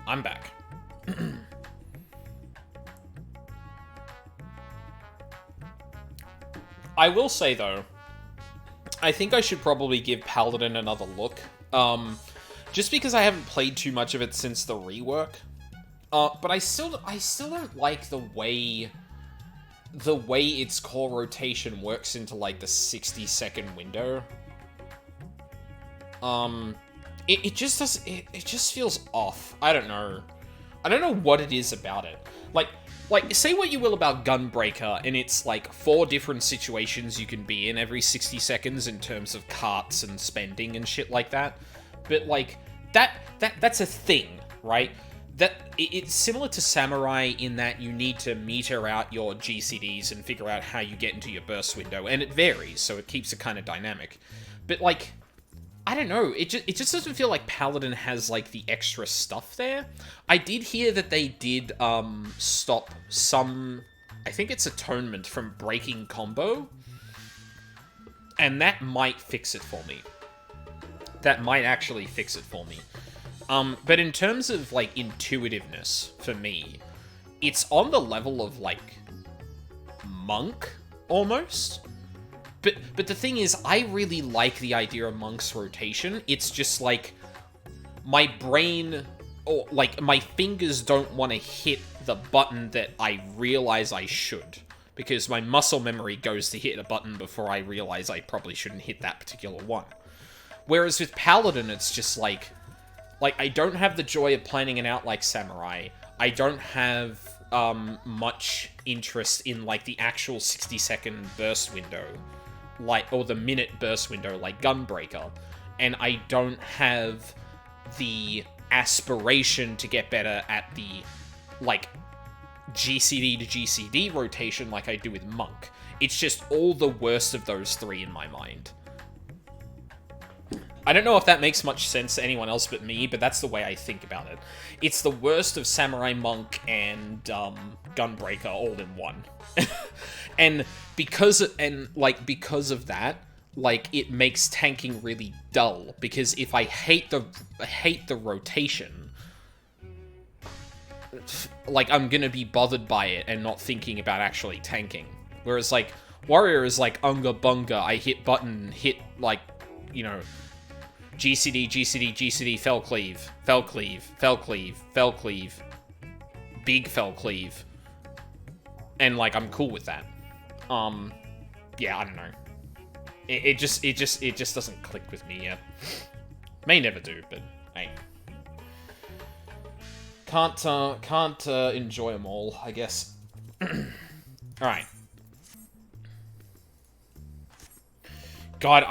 I'm back. I will say, though, I think I should probably give Paladin another look. Just because I haven't played too much of it since the rework. But I still don't like the way its core rotation works into, like, the 60-second window. It just does, it just feels off. I don't know. I don't know what it is about it. Like, say what you will about Gunbreaker, and it's, like, 4 different situations you can be in every 60 seconds in terms of carts and spending and shit like that. But, like, that's a thing, right? It's similar to Samurai in that you need to meter out your GCDs and figure out how you get into your burst window, and it varies, so it keeps it kind of dynamic. But, like, I don't know, it just doesn't feel like Paladin has, like, the extra stuff there. I did hear that they did, stop some, I think it's Atonement, from breaking combo, and that might fix it for me. That might actually fix it for me. But in terms of, like, intuitiveness, for me, it's on the level of, like, Monk, almost. But the thing is, I really like the idea of Monk's rotation. It's just, like, my brain, or, like, my fingers don't want to hit the button that I realize I should. Because my muscle memory goes to hit a button before I realize I probably shouldn't hit that particular one. Whereas with Paladin, it's just, like, I don't have the joy of planning it out like Samurai. I don't have, much interest in, like, the actual 60-second burst window. Like, or the minute burst window, like Gunbreaker. And I don't have the aspiration to get better at the, like, GCD to GCD rotation like I do with Monk. It's just all the worst of those 3 in my mind. I don't know if that makes much sense to anyone else but me, but that's the way I think about it. It's the worst of Samurai, Monk, and Gunbreaker all in one. And because of that, like, it makes tanking really dull, because if I hate the rotation, like, I'm gonna be bothered by it and not thinking about actually tanking. Whereas, like, Warrior is like unga bunga, I hit button, hit, like, you know, GCD, GCD, GCD, fell cleave, fell cleave, fell cleave, fell cleave, big fell cleave. And, like, I'm cool with that. Yeah, I don't know. It just doesn't click with me yet. May never do, but hey. Can't enjoy them all, I guess. Alright. God,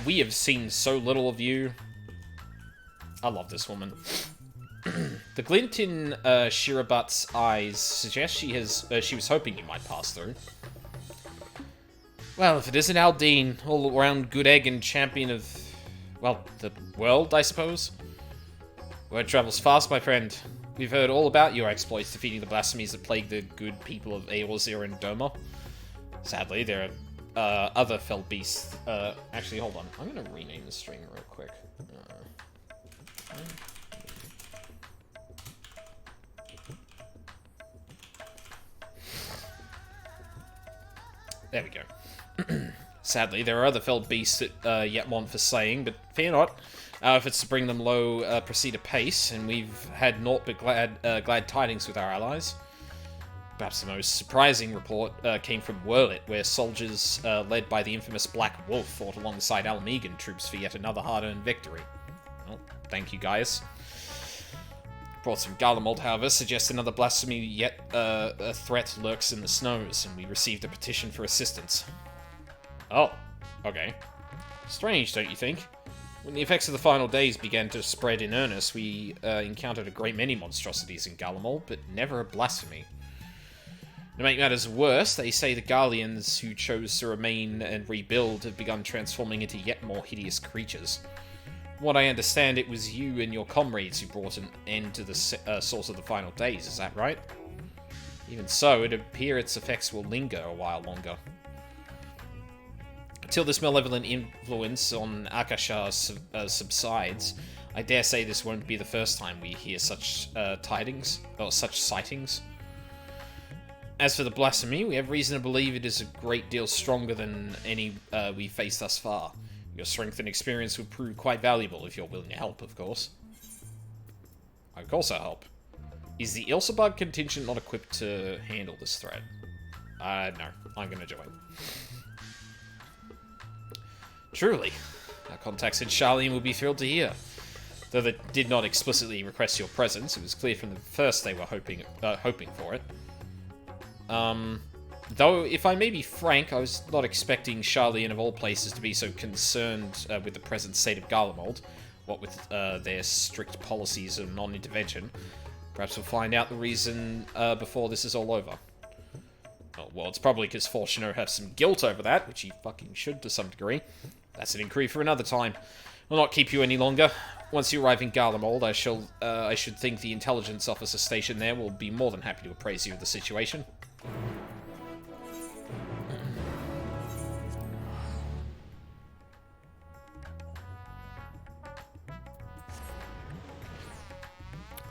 we have seen so little of you. I love this woman. The glint in Shirabut's eyes suggests she was hoping you might pass through. Well, if it isn't Aldine, all-around good egg and champion of, well, the world, I suppose. Word travels fast, my friend. We've heard all about your exploits defeating the blasphemies that plague the good people of Eorzea and Doma. Sadly, there are other fell beasts. Actually, hold on. I'm gonna rename the stream real quick. There we go. Sadly, there are other felled beasts that yet want for saying, but fear not. Our efforts to bring them low proceed apace, and we've had naught but glad tidings with our allies. Perhaps the most surprising report came from Wurlit, where soldiers led by the infamous Black Wolf fought alongside Almegan troops for yet another hard-earned victory. Well, thank you, guys. Reports from Garlemald, however, suggest another blasphemy yet a threat lurks in the snows, and we received a petition for assistance. Oh, okay. Strange, don't you think? When the effects of the final days began to spread in earnest, we encountered a great many monstrosities in Garlemald, but never a blasphemy. To make matters worse, they say the Garleans who chose to remain and rebuild have begun transforming into yet more hideous creatures. From what I understand, it was you and your comrades who brought an end to the source of the final days, is that right? Even so, it appears its effects will linger a while longer. Until this malevolent influence on Akasha subsides, I dare say this won't be the first time we hear such tidings, or such sightings. As for the blasphemy, we have reason to believe it is a great deal stronger than any we've faced thus far. Your strength and experience would prove quite valuable if you're willing to help, of course. Of course I'll help. Is the Ilsebard contingent not equipped to handle this threat? No. I'm gonna join. Truly. Our contacts in Charlene will be thrilled to hear. Though they did not explicitly request your presence, it was clear from the first they were hoping for it. Though, if I may be frank, I was not expecting Charlene of all places to be so concerned with the present state of Garlemald, what with their strict policies of non-intervention. Perhaps we'll find out the reason before this is all over. Oh, well, it's probably because Fourchenault has some guilt over that, which he fucking should to some degree. That's an inquiry for another time. We'll not keep you any longer. Once you arrive in Garlemald, I should think the intelligence officer stationed there will be more than happy to appraise you of the situation.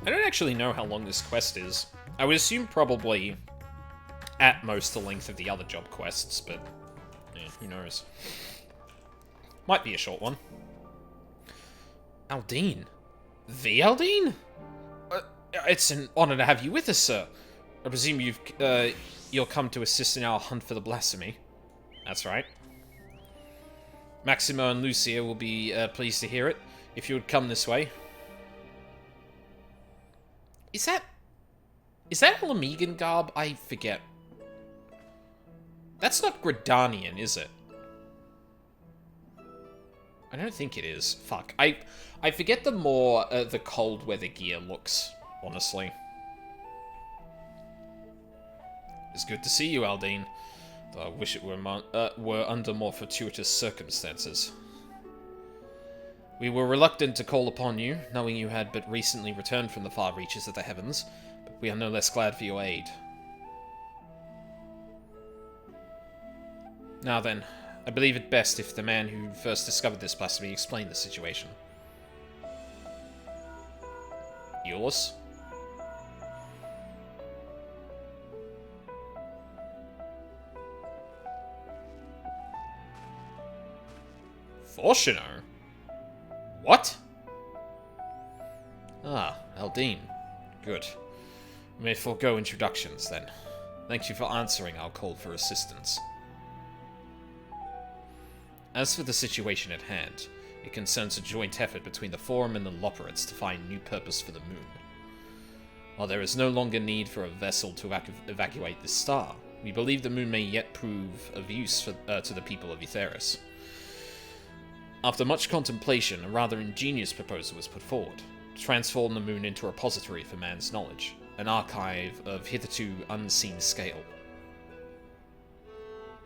I don't actually know how long this quest is. I would assume probably at most the length of the other job quests, but yeah, who knows. Might be a short one. Aldine? The Aldine? It's an honor to have you with us, sir. I presume you'll come to assist in our hunt for the blasphemy. That's right. Maximo and Lucia will be pleased to hear it, if you would come this way. Is that Alamegan garb? I forget. That's not Gridanian, is it? I don't think it is. Fuck. I forget the more the cold weather gear looks, honestly. It's good to see you, Aldine. Though I wish it were under more fortuitous circumstances. We were reluctant to call upon you, knowing you had but recently returned from the far reaches of the heavens, but we are no less glad for your aid. Now then, I believe it best if the man who first discovered this blasphemy explained the situation. Yours? Fourchenault? What? Ah, Aldine. Good. We may forego introductions, then. Thank you for answering our call for assistance. As for the situation at hand, it concerns a joint effort between the Forum and the Loperates to find new purpose for the moon. While there is no longer need for a vessel to evacuate this star, we believe the moon may yet prove of use to the people of Etheris. After much contemplation, a rather ingenious proposal was put forward, to transform the moon into a repository for man's knowledge, an archive of hitherto unseen scale.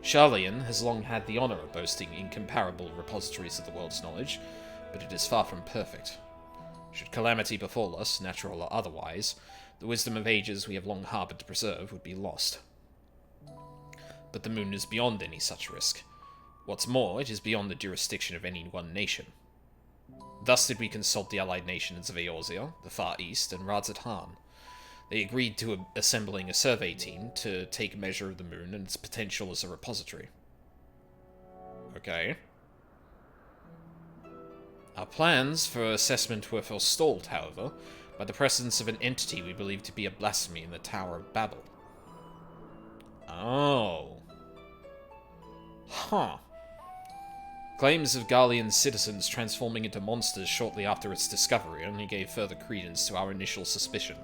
Charlian has long had the honor of boasting incomparable repositories of the world's knowledge, but it is far from perfect. Should calamity befall us, natural or otherwise, the wisdom of ages we have long harbored to preserve would be lost. But the moon is beyond any such risk. What's more, it is beyond the jurisdiction of any one nation. Thus did we consult the allied nations of Eorzea, the Far East, and Radzat-Han. They agreed to assembling a survey team to take measure of the moon and its potential as a repository. Okay. Our plans for assessment were forestalled, however, by the presence of an entity we believe to be a blasphemy in the Tower of Babel. Oh. Huh. Claims of Garlean citizens transforming into monsters shortly after its discovery only gave further credence to our initial suspicion.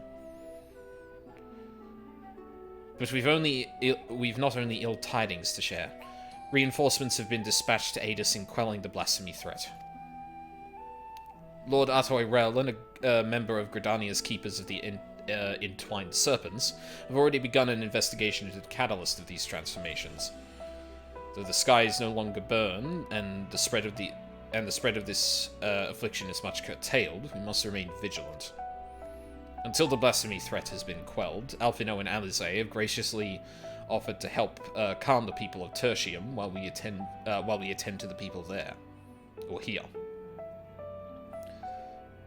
But we've not only ill tidings to share. Reinforcements have been dispatched to aid us in quelling the blasphemy threat. Lord Atoy Rel, a member of Gridania's Keepers of the Entwined Serpents, have already begun an investigation into the catalyst of these transformations. Though the skies no longer burn, and the spread of this affliction is much curtailed, we must remain vigilant. Until the blasphemy threat has been quelled, Alphino and Alize have graciously offered to help calm the people of Tertium while we attend to the people there, or here.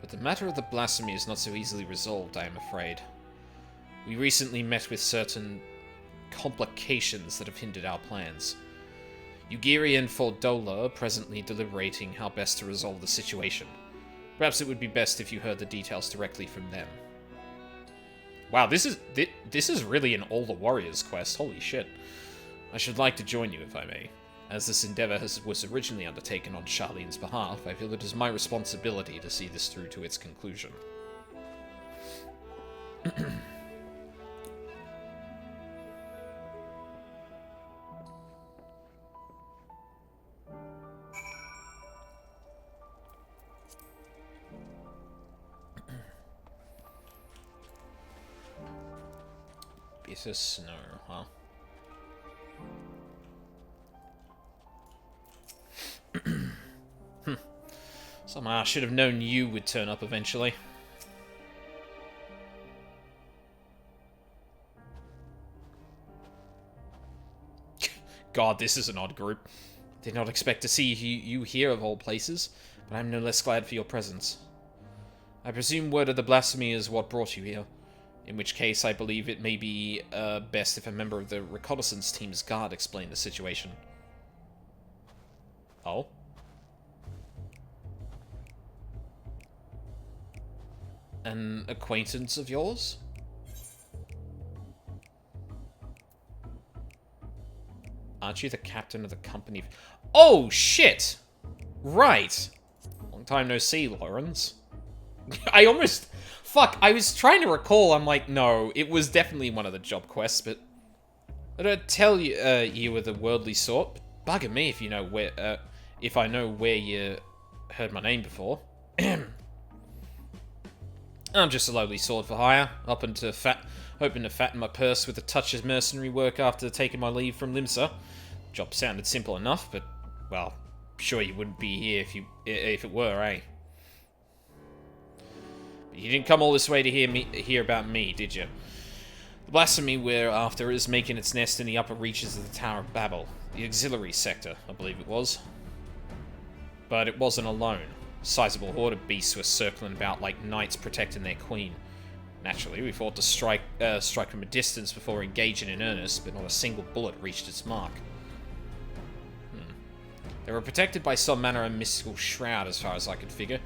But the matter of the blasphemy is not so easily resolved, I am afraid. We recently met with certain complications that have hindered our plans. Ugiri and Fordola are presently deliberating how best to resolve the situation. Perhaps it would be best if you heard the details directly from them. Wow, this is really an All the Warriors quest. Holy shit. I should like to join you, if I may. As this endeavor was originally undertaken on Charlene's behalf, I feel it is my responsibility to see this through to its conclusion. Bitter snow, huh? Somehow I should have known you would turn up eventually. God, this is an odd group. Did not expect to see you here of all places, but I'm no less glad for your presence. I presume word of the blasphemy is what brought you here. In which case, I believe it may be best if a member of the reconnaissance team's guard explained the situation. Oh? An acquaintance of yours? Aren't you the captain of the company? Oh, shit! Right. Long time no see, Lawrence. I almost... Fuck, I was trying to recall, I'm like, no, it was definitely one of the job quests, but... I don't tell you, you were the worldly sort, but bugger me if you know where, if I know where you heard my name before. I'm just a lowly sword for hire, hoping to fatten my purse with a touch of mercenary work after taking my leave from Limsa. Job sounded simple enough, but, well, sure you wouldn't be here if it were, eh? But you didn't come all this way to hear about me, did you? The blasphemy we're after is making its nest in the upper reaches of the Tower of Babel, the auxiliary sector, I believe it was. But it wasn't alone. A sizable horde of beasts were circling about like knights protecting their queen. Naturally, we fought to strike from a distance before engaging in earnest, but not a single bullet reached its mark. They were protected by some manner of mystical shroud, as far as I could figure.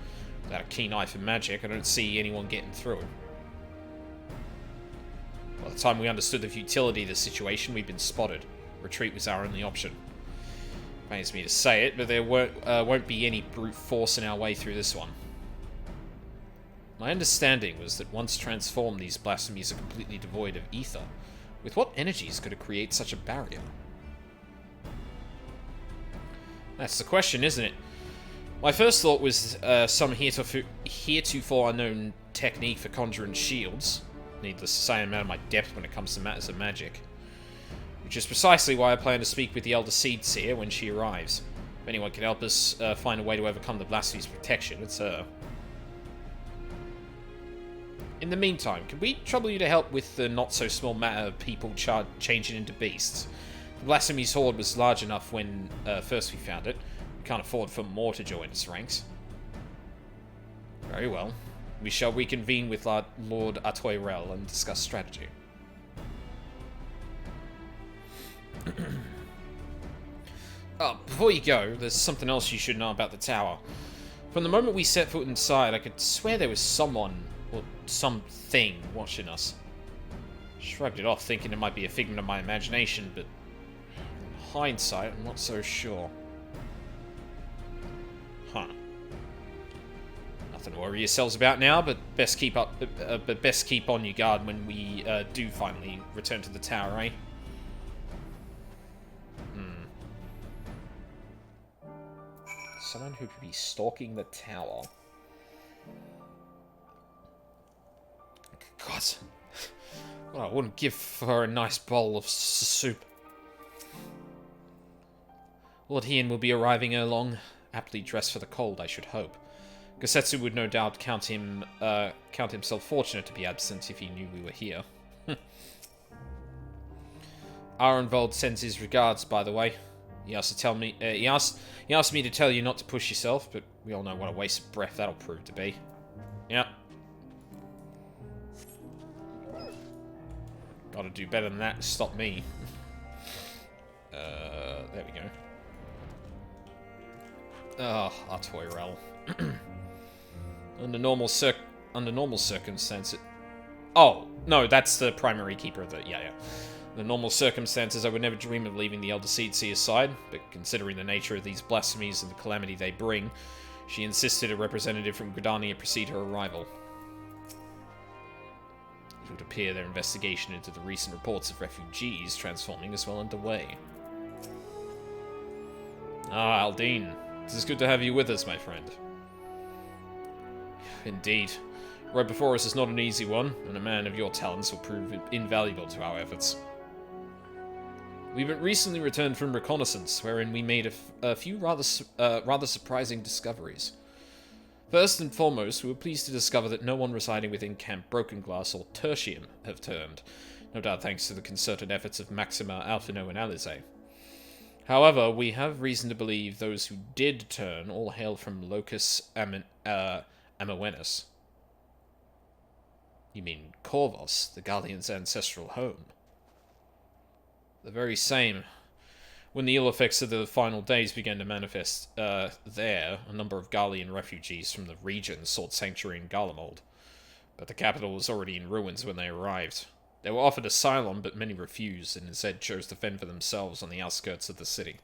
Without a keen eye for magic, I don't see anyone getting through it. By the time we understood the futility of the situation, we'd been spotted. Retreat was our only option. Pains me to say it, but there won't be any brute force in our way through this one. My understanding was that once transformed, these blasphemies are completely devoid of ether. With what energies could it create such a barrier? That's the question, isn't it? My first thought was some heretofore unknown technique for conjuring shields. Needless to say, I'm out of my depth when it comes to matters of magic. Which is precisely why I plan to speak with the Elder Seedseer when she arrives. If anyone can help us find a way to overcome the blasphemy's protection, it's her. In the meantime, can we trouble you to help with the not-so-small matter of people changing into beasts? The blasphemy's horde was large enough when first we found it. We can't afford for more to join its ranks. Very well. We shall reconvene with Lord Atoyrel and discuss strategy. Oh, before you go, there's something else you should know about the tower. From the moment we set foot inside, I could swear there was someone, or something, watching us. Shrugged it off, thinking it might be a figment of my imagination, but in hindsight, I'm not so sure. Huh. Nothing to worry yourselves about now, but best keep on your guard when we do finally return to the tower, eh? Someone who could be stalking the tower. God. What I wouldn't give for a nice bowl of soup. Lord Hien will be arriving ere long, aptly dressed for the cold, I should hope. Gosetsu would no doubt count himself fortunate to be absent if he knew we were here. Arenvold sends his regards, by the way. He asked to tell me. He asked me to tell you not to push yourself, but we all know what a waste of breath that'll prove to be. Yep. Gotta do better than that to stop me. There we go. Oh, Artoirel. Under normal circumstances... Oh, no, that's the primary keeper of the... Yeah. The normal circumstances, I would never dream of leaving the Elder Seedsea aside, but considering the nature of these blasphemies and the calamity they bring, she insisted a representative from Gridania precede her arrival. It would appear their investigation into the recent reports of refugees transforming is well underway. Ah, Aldine. It is good to have you with us, my friend. Indeed. Right before us is not an easy one, and a man of your talents will prove invaluable to our efforts. We've recently returned from reconnaissance, wherein we made a few rather surprising discoveries. First and foremost, we were pleased to discover that no one residing within Camp Broken Glass or Tertium have turned, no doubt thanks to the concerted efforts of Maxima, Alphino, and Alize. However, we have reason to believe those who did turn all hail from Locus Amoenus. You mean Corvos, the Gallian's ancestral home? The very same. When the ill effects of the final days began to manifest there, a number of Gallian refugees from the region sought sanctuary in Garlemald. But the capital was already in ruins when they arrived. They were offered asylum, but many refused, and instead chose to fend for themselves on the outskirts of the city.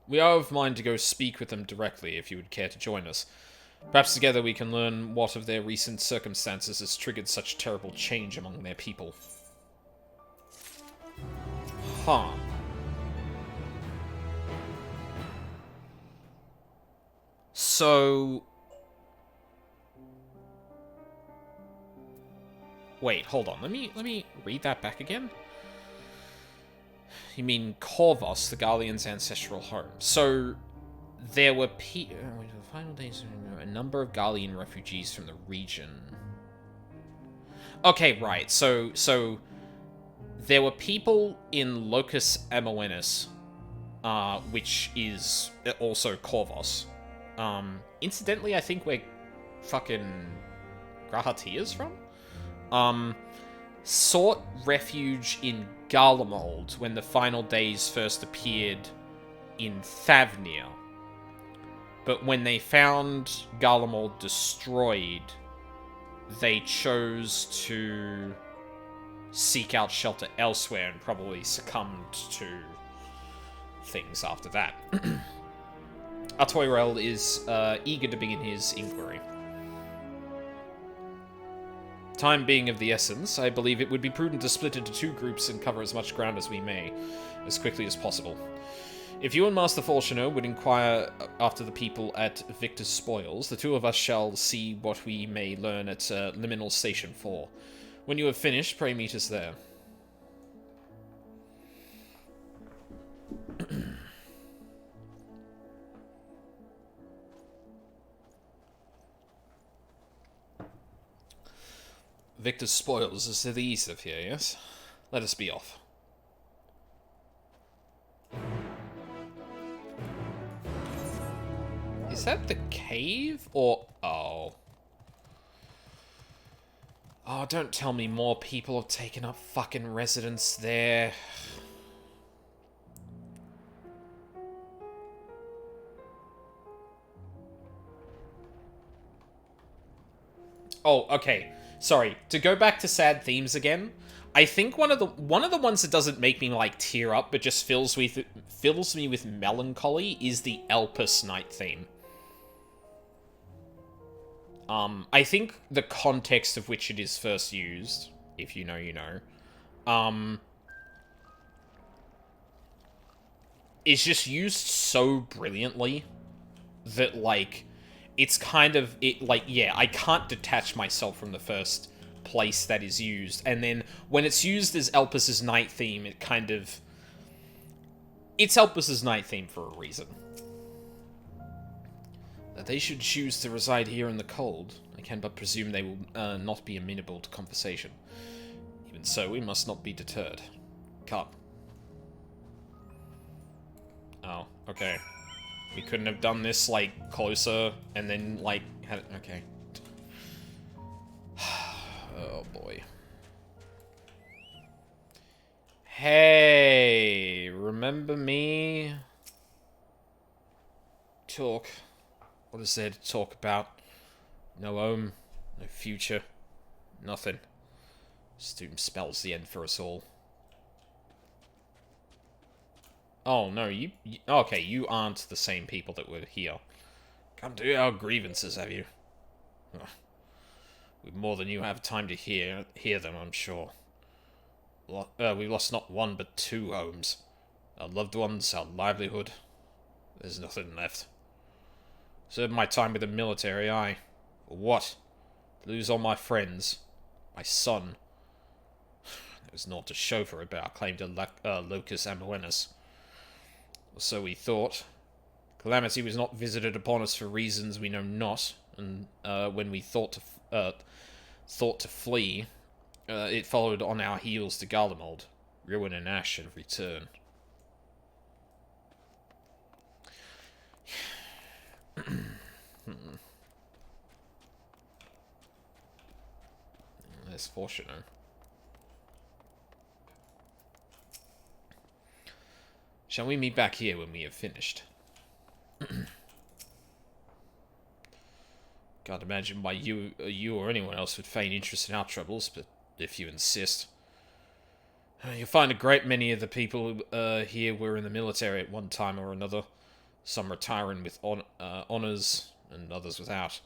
We are of mind to go speak with them directly, if you would care to join us. Perhaps together we can learn what of their recent circumstances has triggered such terrible change among their people. Huh. So... Wait, hold on. Let me read that back again. You mean Corvos, the Gallian's ancestral home. So there were the final days, a number of Gallian refugees from the region. Okay, right. So there were people in Locus Amoenus, which is also Corvos. Incidentally, I think where fucking Grahati is from? Sought refuge in Garlemald when the final days first appeared in Thavnir. But when they found Garlemald destroyed, they chose to seek out shelter elsewhere and probably succumbed to things after that. Artoirel is eager to begin his inquiry. Time being of the essence, I believe it would be prudent to split into two groups and cover as much ground as we may, as quickly as possible. If you and Master Fourchenault would inquire after the people at Victor's Spoils, the two of us shall see what we may learn at Liminal Station 4. When you have finished, pray meet us there. Victor's Spoils is to the east of here, yes? Let us be off. Is that the cave? Or... Oh. Oh, don't tell me more people have taken up fucking residence there. Oh, okay. Sorry, to go back to sad themes again, I think one of the ones that doesn't make me like tear up, but just fills me with melancholy is the Elpis night theme. I think the context of which it is first used, if you know, you know, is just used so brilliantly that, like, it's kind of, yeah, I can't detach myself from the first place that is used. And then when it's used as Elpis's night theme, it kind of... It's Elpis's night theme for a reason. That they should choose to reside here in the cold, I can but presume they will not be amenable to conversation. Even so, we must not be deterred. Come. Oh, okay. We couldn't have done this, like, closer, and then, like, had it... Okay. Oh, boy. Hey, remember me? Talk. What is there to talk about? No home, no future, nothing. Doom spells the end for us all. Oh, no, you... Okay, you aren't the same people that were here. Come to our grievances, have you? Ugh. With more than you have time to hear them, I'm sure. We lost not one, but 2 homes. Our loved ones, our livelihood. There's nothing left. Served my time with the military, aye. For what? To lose all my friends. My son. There was naught to show for it but our claim to Locus Amoenus. Or so we thought. Calamity was not visited upon us for reasons we know not, and when we thought to flee, it followed on our heels to Garlemald. Ruin and ash and return. There's Fourchenault. Shall we meet back here when we have finished? Can't imagine why you or anyone else would feign interest in our troubles, but if you insist. You'll find a great many of the people here were in the military at one time or another. Some retiring with honours, and others without.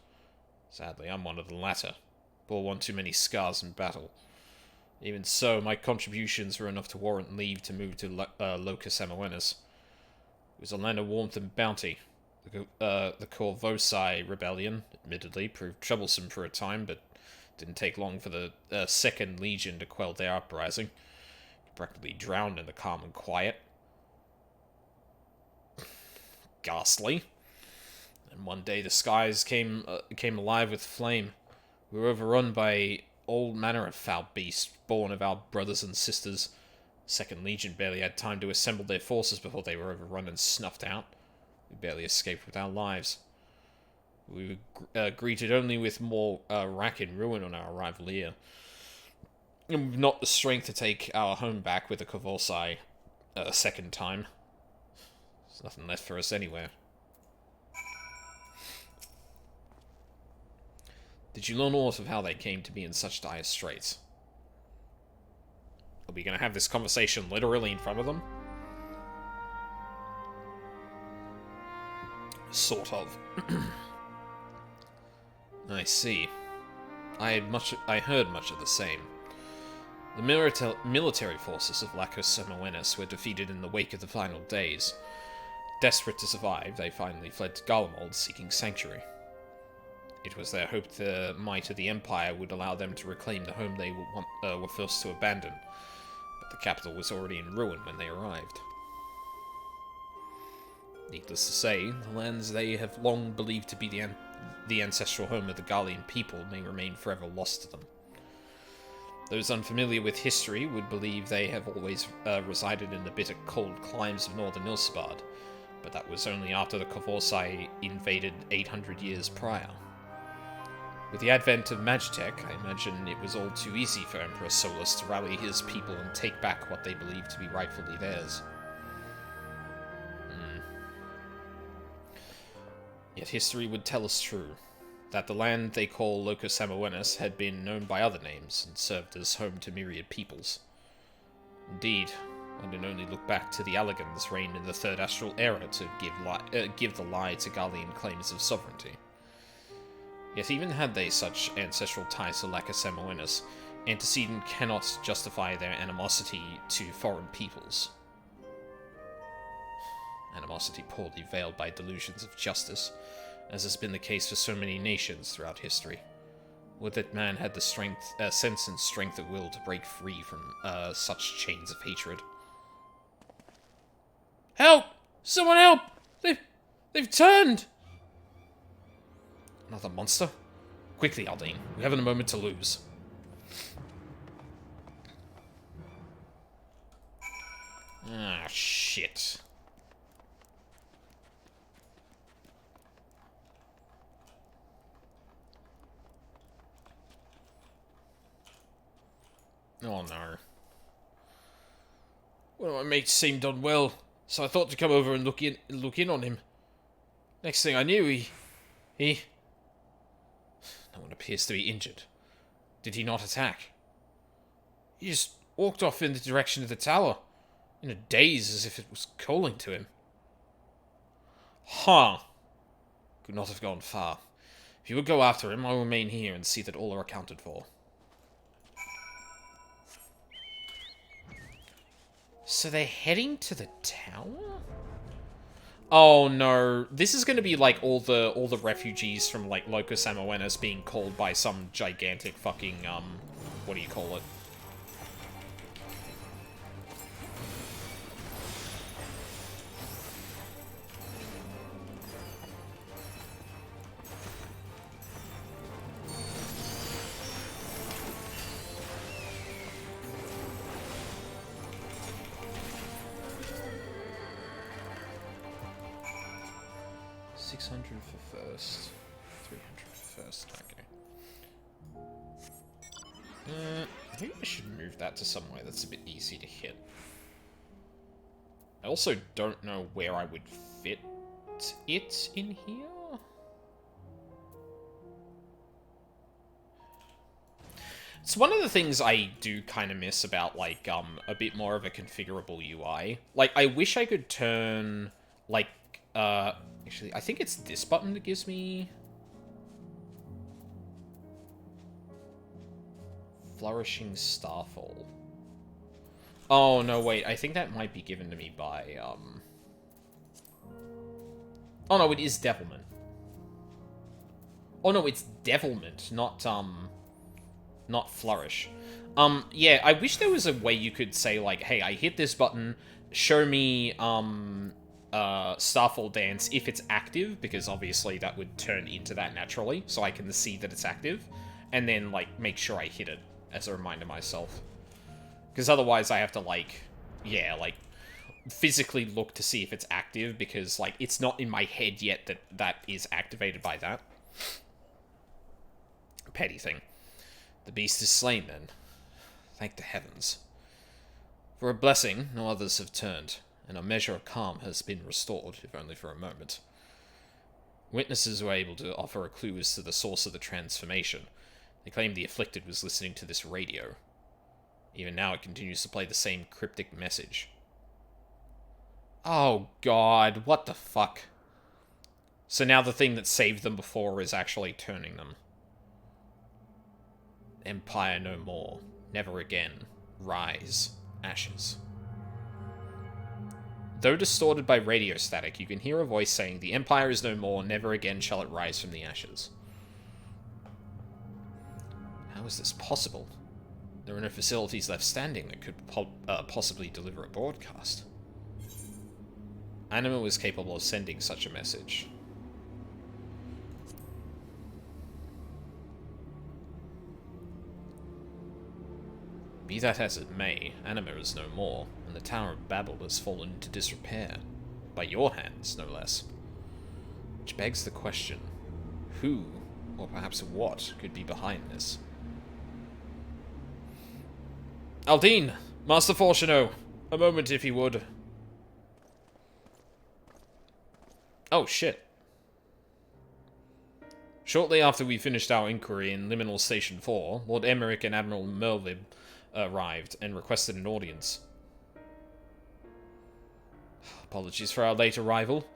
Sadly, I'm one of the latter. Bore one too many scars in battle. Even so, my contributions were enough to warrant leave to move to Locus Amoenus. It was a land of warmth and bounty. The Corvosi rebellion, admittedly, proved troublesome for a time, but didn't take long for the Second Legion to quell their uprising. Practically drowned in the calm and quiet. Ghastly. And one day the skies came alive with flame. We were overrun by all manner of foul beasts, born of our brothers and sisters. Second Legion barely had time to assemble their forces before they were overrun and snuffed out. We barely escaped with our lives. We were greeted only with more rack and ruin on our arrival here. And not the strength to take our home back with the Corvosi a second time. There's nothing left for us anywhere. Did you learn aught of how they came to be in such dire straits? Are we going to have this conversation literally in front of them? Sort of. I see. I heard much of the same. The military forces of Lacus Amoenus were defeated in the wake of the final days. Desperate to survive, they finally fled to Garlemald, seeking sanctuary. It was their hope the might of the Empire would allow them to reclaim the home they were forced to abandon, but the capital was already in ruin when they arrived. Needless to say, the lands they have long believed to be the ancestral home of the Garlean people may remain forever lost to them. Those unfamiliar with history would believe they have always resided in the bitter cold climes of northern Ilsebard, but that was only after the Corvosi invaded 800 years prior. With the advent of Magitech, I imagine it was all too easy for Emperor Solus to rally his people and take back what they believed to be rightfully theirs. Yet history would tell us true, that the land they call Locus Amoenus had been known by other names and served as home to myriad peoples. Indeed, one can only look back to the Allegans' reign in the Third Astral Era to give the lie to Garlean claims of sovereignty. Yet even had they such ancestral ties to Lacus Amoenus, antecedent cannot justify their animosity to foreign peoples. Animosity poorly veiled by delusions of justice, as has been the case for so many nations throughout history. Would that man had the sense and strength of will to break free from such chains of hatred. Help! Someone help! They've turned! Another monster? Quickly, Aldine. We haven't a moment to lose. Ah, shit. Oh no. One of my mates seemed unwell, so I thought to come over and look in on him. Next thing I knew, he... No one appears to be injured. Did he not attack? He just walked off in the direction of the tower, in a daze as if it was calling to him. Huh. Could not have gone far. If you would go after him, I will remain here and see that all are accounted for. So they're heading to the tower? Oh no, this is going to be like all the refugees from like Locus Amoenus being called by some gigantic fucking what do you call it? 600 for first, 300 for first, okay. I think I should move that to somewhere that's a bit easy to hit. I also don't know where I would fit it in here. It's one of the things I do kind of miss about, like, a bit more of a configurable UI. Like, I wish I could turn, like, actually, I think it's this button that gives me... Flourishing Starfall. Oh, no, wait, I think that might be given to me by, Oh, no, it is Devilment. Oh, no, it's Devilment, not Flourish. Yeah, I wish there was a way you could say, like, hey, I hit this button, show me, Starfall Dance if it's active, because obviously that would turn into that naturally, so I can see that it's active, and then, like, make sure I hit it as a reminder myself. Because otherwise I have to, like, yeah, like, physically look to see if it's active, because, like, it's not in my head yet that that is activated by that. Petty thing. The beast is slain, then. Thank the heavens. For a blessing, no others have turned, and a measure of calm has been restored, if only for a moment. Witnesses were able to offer a clue as to the source of the transformation. They claimed the afflicted was listening to this radio. Even now it continues to play the same cryptic message. Oh god, what the fuck? So now the thing that saved them before is actually turning them. Empire no more. Never again. Rise. Ashes. Though distorted by radio static, you can hear a voice saying, "The Empire is no more, never again shall it rise from the ashes." How is this possible? There are no facilities left standing that could possibly deliver a broadcast. Anima was capable of sending such a message. Be that as it may, Anima is no more, and the Tower of Babel has fallen into disrepair. By your hands, no less. Which begs the question, who, or perhaps what, could be behind this? Aldine! Master Fourchenault! A moment, if you would. Oh, shit. Shortly after we finished our inquiry in Liminal Station 4, Lord Emmerich and Admiral Merlib arrived and requested an audience. Apologies for our late arrival.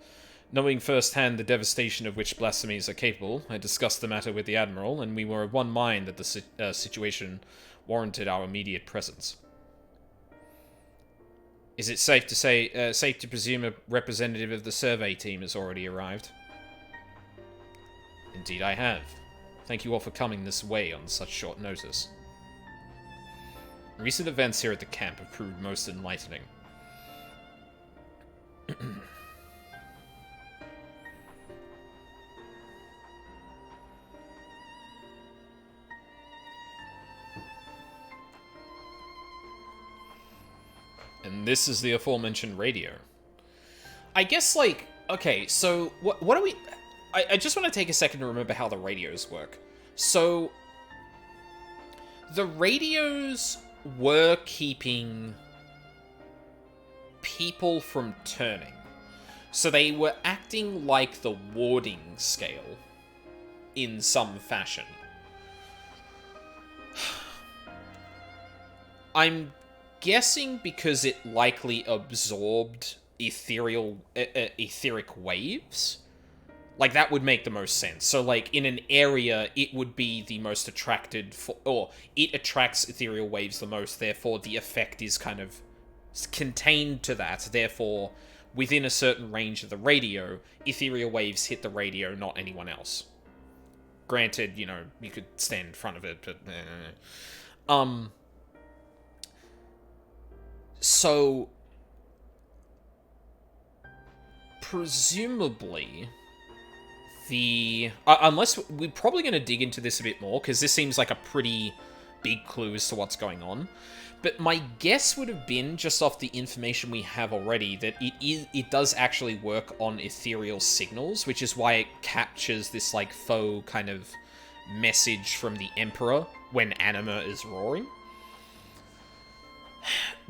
Knowing firsthand the devastation of which blasphemies are capable, I discussed the matter with the Admiral, and we were of one mind that the situation warranted our immediate presence. Is it safe to presume a representative of the survey team has already arrived? Indeed I have. Thank you all for coming this way on such short notice. Recent events here at the camp have proved most enlightening. And this is the aforementioned radio. I guess, like, okay, so what do we... I just want to take a second to remember how the radios work. So, the radios were keeping people from turning. So they were acting like the warding scale in some fashion. I'm guessing because it likely absorbed etheric waves. Like, that would make the most sense. So, like, in an area, it would be the most attracted for... Or, it attracts ethereal waves the most, therefore the effect is kind of contained to that. Therefore, within a certain range of the radio, ethereal waves hit the radio, not anyone else. Granted, you know, you could stand in front of it, but... So... Presumably... unless we're probably going to dig into this a bit more, because this seems like a pretty big clue as to what's going on. But my guess would have been, just off the information we have already, that it does actually work on ethereal signals, which is why it captures this, like, faux kind of message from the Emperor when Anima is roaring.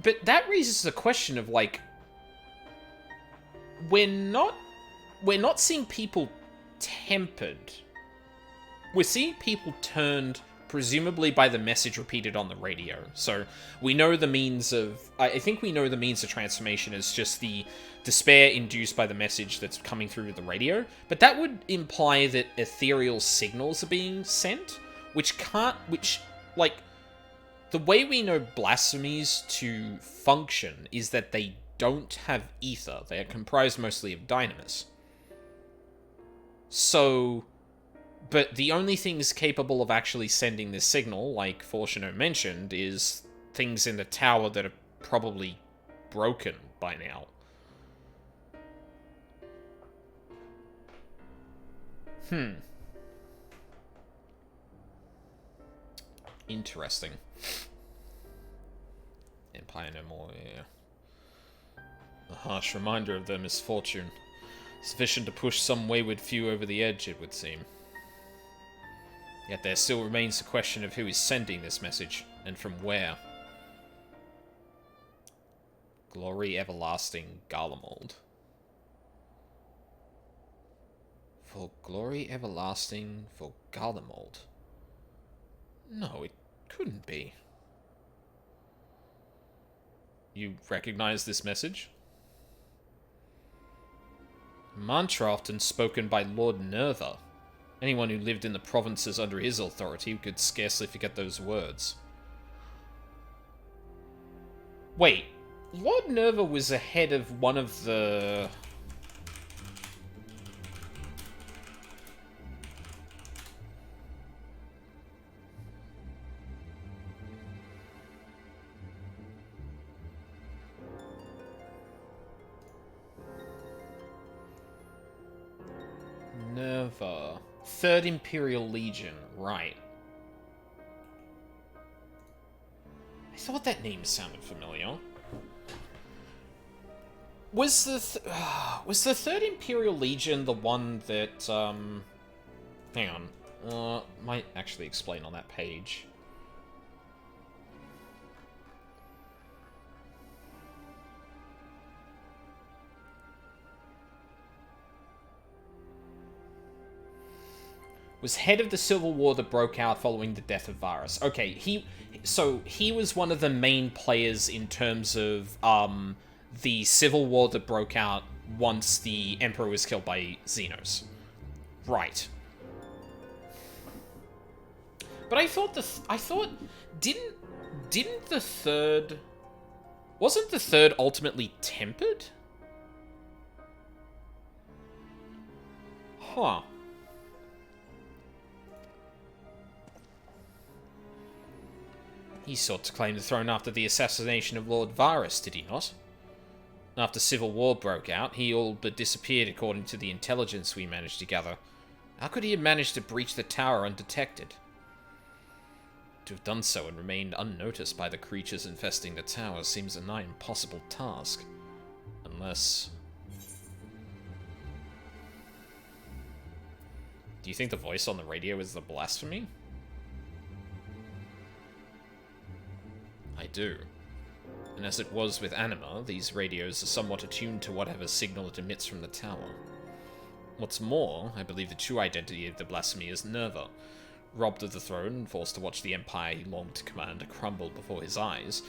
But that raises the question of, like, we're not seeing people tempered. We're seeing people turned, presumably by the message repeated on the radio. So we know the means of... I think we know the means of transformation is just the despair induced by the message that's coming through the radio. But that would imply that ethereal signals are being sent, like, the way we know blasphemies to function is that they don't have ether. They are comprised mostly of dynamis. So, but the only things capable of actually sending this signal, like Fourchenault mentioned, is things in the tower that are probably broken by now. Interesting. Empire no more, yeah. A harsh reminder of their misfortune. Sufficient to push some wayward few over the edge, it would seem. Yet there still remains the question of who is sending this message, and from where. Glory everlasting, Garlemald. For glory everlasting for Garlemald. No, it couldn't be. You recognize this message? Mantra often spoken by Lord Nerva. Anyone who lived in the provinces under his authority could scarcely forget those words. Wait, Lord Nerva was the head of one of the... Nerva. Third Imperial Legion, right. I thought that name sounded familiar. Was the Third Imperial Legion the one that, hang on. Might actually explain on that page. Was head of the civil war that broke out following the death of Varus. Okay, he was one of the main players in terms of the civil war that broke out once the Emperor was killed by Xenos. Right. But I thought didn't the third... Wasn't the third ultimately tempered? Huh. He sought to claim the throne after the assassination of Lord Varus, did he not? After civil war broke out, he all but disappeared according to the intelligence we managed to gather. How could he have managed to breach the tower undetected? To have done so and remained unnoticed by the creatures infesting the tower seems a nigh impossible task. Unless... Do you think the voice on the radio is the blasphemy? I do. And as it was with Anima, these radios are somewhat attuned to whatever signal it emits from the tower. What's more, I believe the true identity of the blasphemy is Nerva, robbed of the throne and forced to watch the empire he longed to command crumble before his eyes,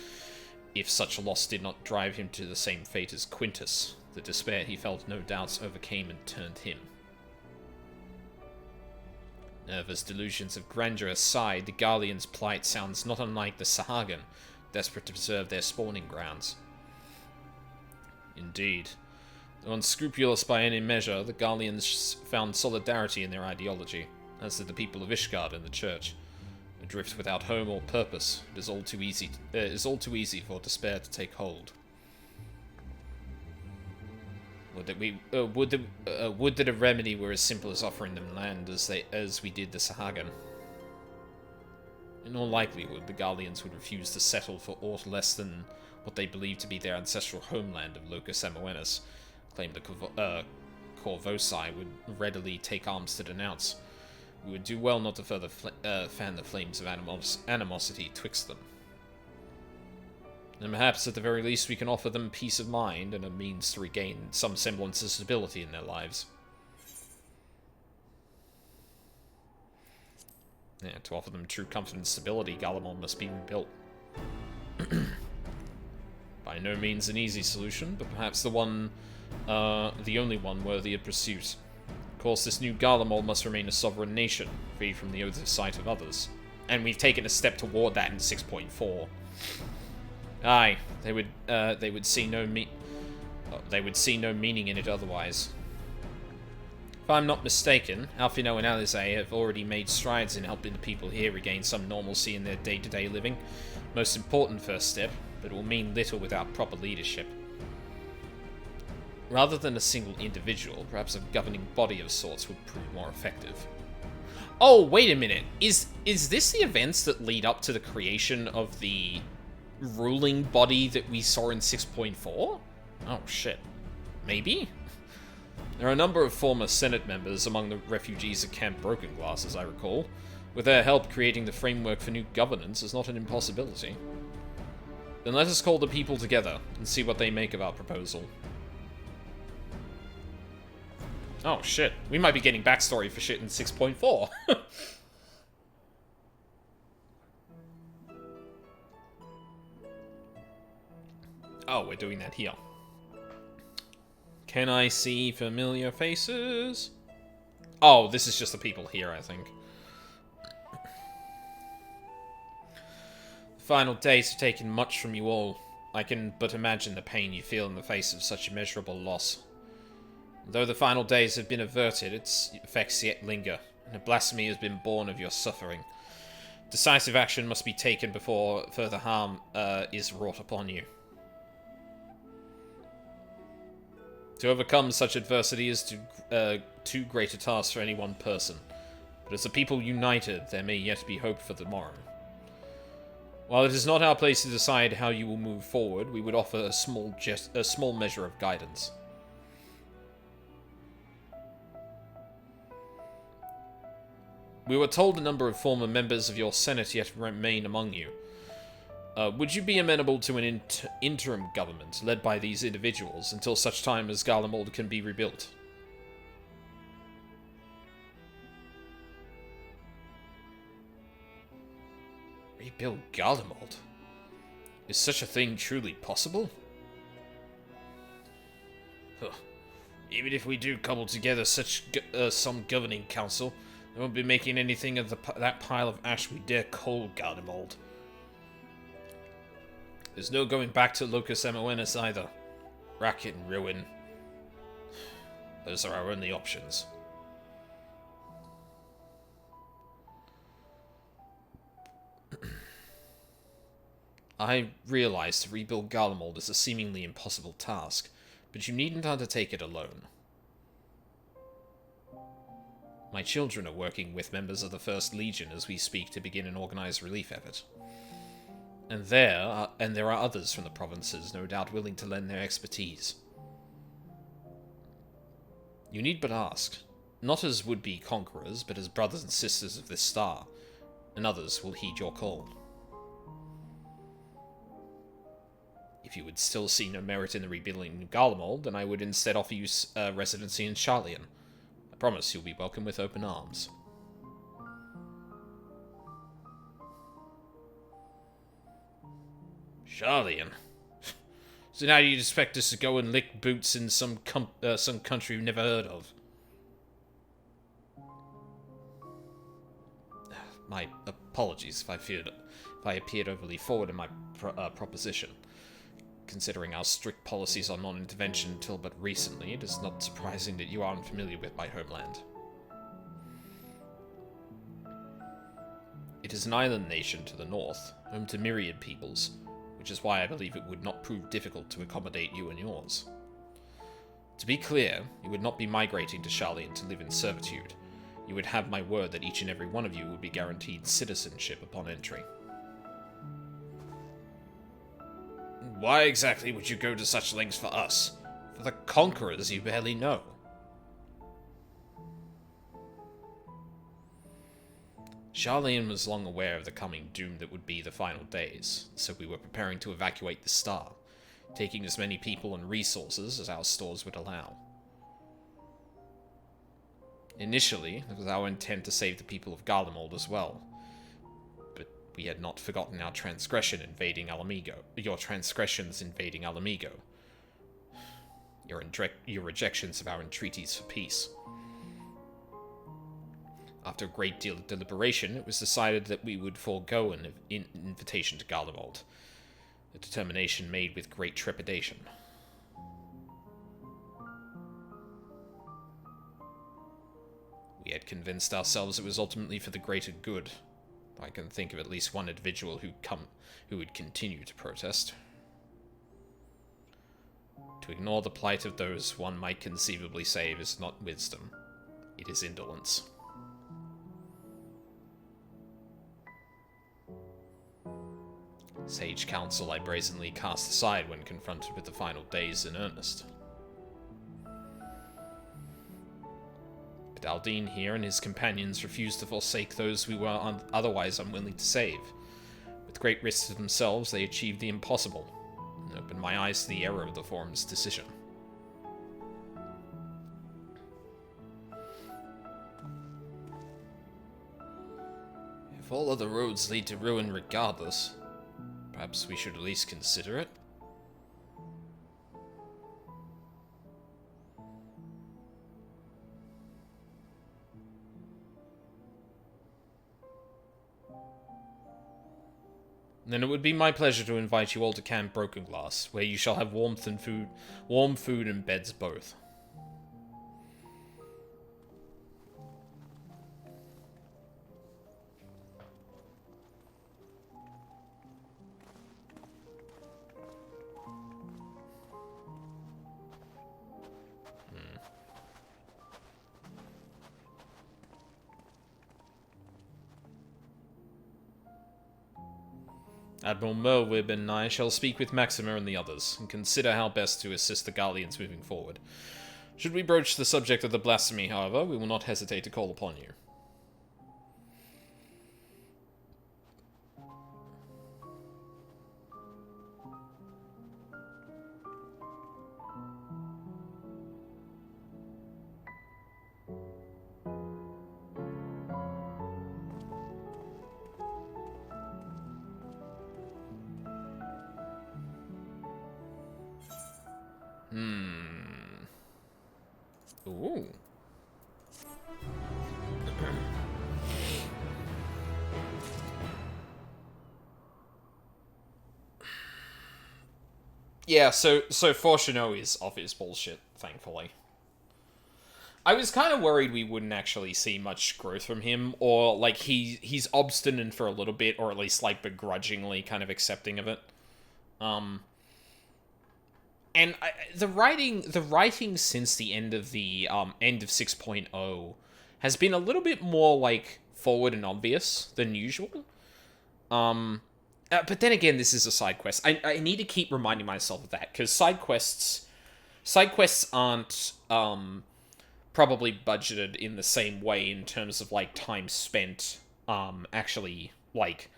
if such a loss did not drive him to the same fate as Quintus. The despair he felt no doubts overcame and turned him. Nerva's delusions of grandeur aside, the Garlean's plight sounds not unlike the Sahagan, desperate to preserve their spawning grounds. Indeed. Though unscrupulous by any measure, the Garleans found solidarity in their ideology, as did the people of Ishgard and the Church. Adrift without home or purpose, it is all too easy for despair to take hold. Would that a remedy were as simple as offering them land as we did the Sahagan. In all likelihood, the Garleans would refuse to settle for aught less than what they believed to be their ancestral homeland of Locus Amoenus, claimed the Corvosi would readily take arms to denounce. We would do well not to further fan the flames of animosity twixt them. And perhaps, at the very least, we can offer them peace of mind and a means to regain some semblance of stability in their lives. Yeah, to offer them true comfort and stability, Garlemald must be rebuilt. By no means an easy solution, but perhaps the only one worthy of pursuit. Of course, this new Garlemald must remain a sovereign nation, free from the oversight of others. And we've taken a step toward that in 6.4. Aye, they would see no meaning in it otherwise. If I'm not mistaken, Alphino and Alizé have already made strides in helping the people here regain some normalcy in their day-to-day living. Most important first step, but it will mean little without proper leadership. Rather than a single individual, perhaps a governing body of sorts would prove more effective. Oh, wait a minute. Is this the events that lead up to the creation of the ruling body that we saw in 6.4? Oh, shit. Maybe? There are a number of former Senate members among the refugees at Camp Broken Glass, as I recall. With their help, creating the framework for new governance is not an impossibility. Then let us call the people together and see what they make of our proposal. Oh, shit. We might be getting backstory for shit in 6.4. Oh, we're doing that here. Can I see familiar faces? Oh, this is just the people here, I think. The final days have taken much from you all. I can but imagine the pain you feel in the face of such immeasurable loss. Though the final days have been averted, its effects yet linger, and a blasphemy has been born of your suffering. Decisive action must be taken before further harm is wrought upon you. To overcome such adversity is too great a task for any one person, but as a people united, there may yet be hope for the morrow. While it is not our place to decide how you will move forward, we would offer a small measure of guidance. We were told a number of former members of your Senate yet remain among you. Would you be amenable to an interim government led by these individuals until such time as Garlemald can be rebuilt? Rebuild Garlemald? Is such a thing truly possible? Huh. Even if we do cobble together such some governing council, we won't be making anything of that pile of ash we dare call Garlemald. There's no going back to Locus Amoenus either. Racket and ruin. Those are our only options. I realize to rebuild Garlemald is a seemingly impossible task, but you needn't undertake it alone. My children are working with members of the First Legion as we speak to begin an organized relief effort. And there are others from the provinces, no doubt willing to lend their expertise. You need but ask, not as would-be conquerors, but as brothers and sisters of this star, and others will heed your call. If you would still see no merit in the rebuilding of Garlemald, then I would instead offer you residency in Charlian. I promise you'll be welcome with open arms. Charlian? So now you'd expect us to go and lick boots in some country we've never heard of? My apologies if I appeared overly forward in my proposition. Considering our strict policies on non-intervention until but recently, it is not surprising that you are unfamiliar with my homeland. It is an island nation to the north, home to myriad peoples, which is why I believe it would not prove difficult to accommodate you and yours. To be clear, you would not be migrating to Charlian to live in servitude. You would have my word that each and every one of you would be guaranteed citizenship upon entry. Why exactly would you go to such lengths for us? For the conquerors you barely know. Charlian was long aware of the coming doom that would be the final days, so we were preparing to evacuate the star, taking as many people and resources as our stores would allow. Initially, it was our intent to save the people of Garlemald as well, but we had not forgotten our transgression invading Alamigo. Your transgressions invading Alamigo. Your rejections of our entreaties for peace. After a great deal of deliberation, it was decided that we would forego an invitation to Garlemald, a determination made with great trepidation. We had convinced ourselves it was ultimately for the greater good. I can think of at least one individual who would continue to protest. To ignore the plight of those one might conceivably save is not wisdom. It is indolence. Sage counsel I brazenly cast aside when confronted with the final days in earnest. But Aldine here and his companions refused to forsake those we were otherwise unwilling to save. With great risk to themselves, they achieved the impossible, and opened my eyes to the error of the Forum's decision. If all other roads lead to ruin regardless, perhaps we should at least consider it. Then it would be my pleasure to invite you all to Camp Broken Glass, where you shall have warm food and beds both. Admiral Merwib and I shall speak with Maxima and the others, and consider how best to assist the Garleans moving forward. Should we broach the subject of the blasphemy, however, we will not hesitate to call upon you. Ooh. Yeah, so Fourchenault is off his bullshit, thankfully. I was kind of worried we wouldn't actually see much growth from him, or, like, he's obstinate for a little bit, or at least, like, begrudgingly kind of accepting of it. And the writing since the end of 6.0 has been a little bit more, like, forward and obvious than usual. But then again, this is a side quest. I need to keep reminding myself of that, because side quests aren't probably budgeted in the same way in terms of, like, time spent actually, like,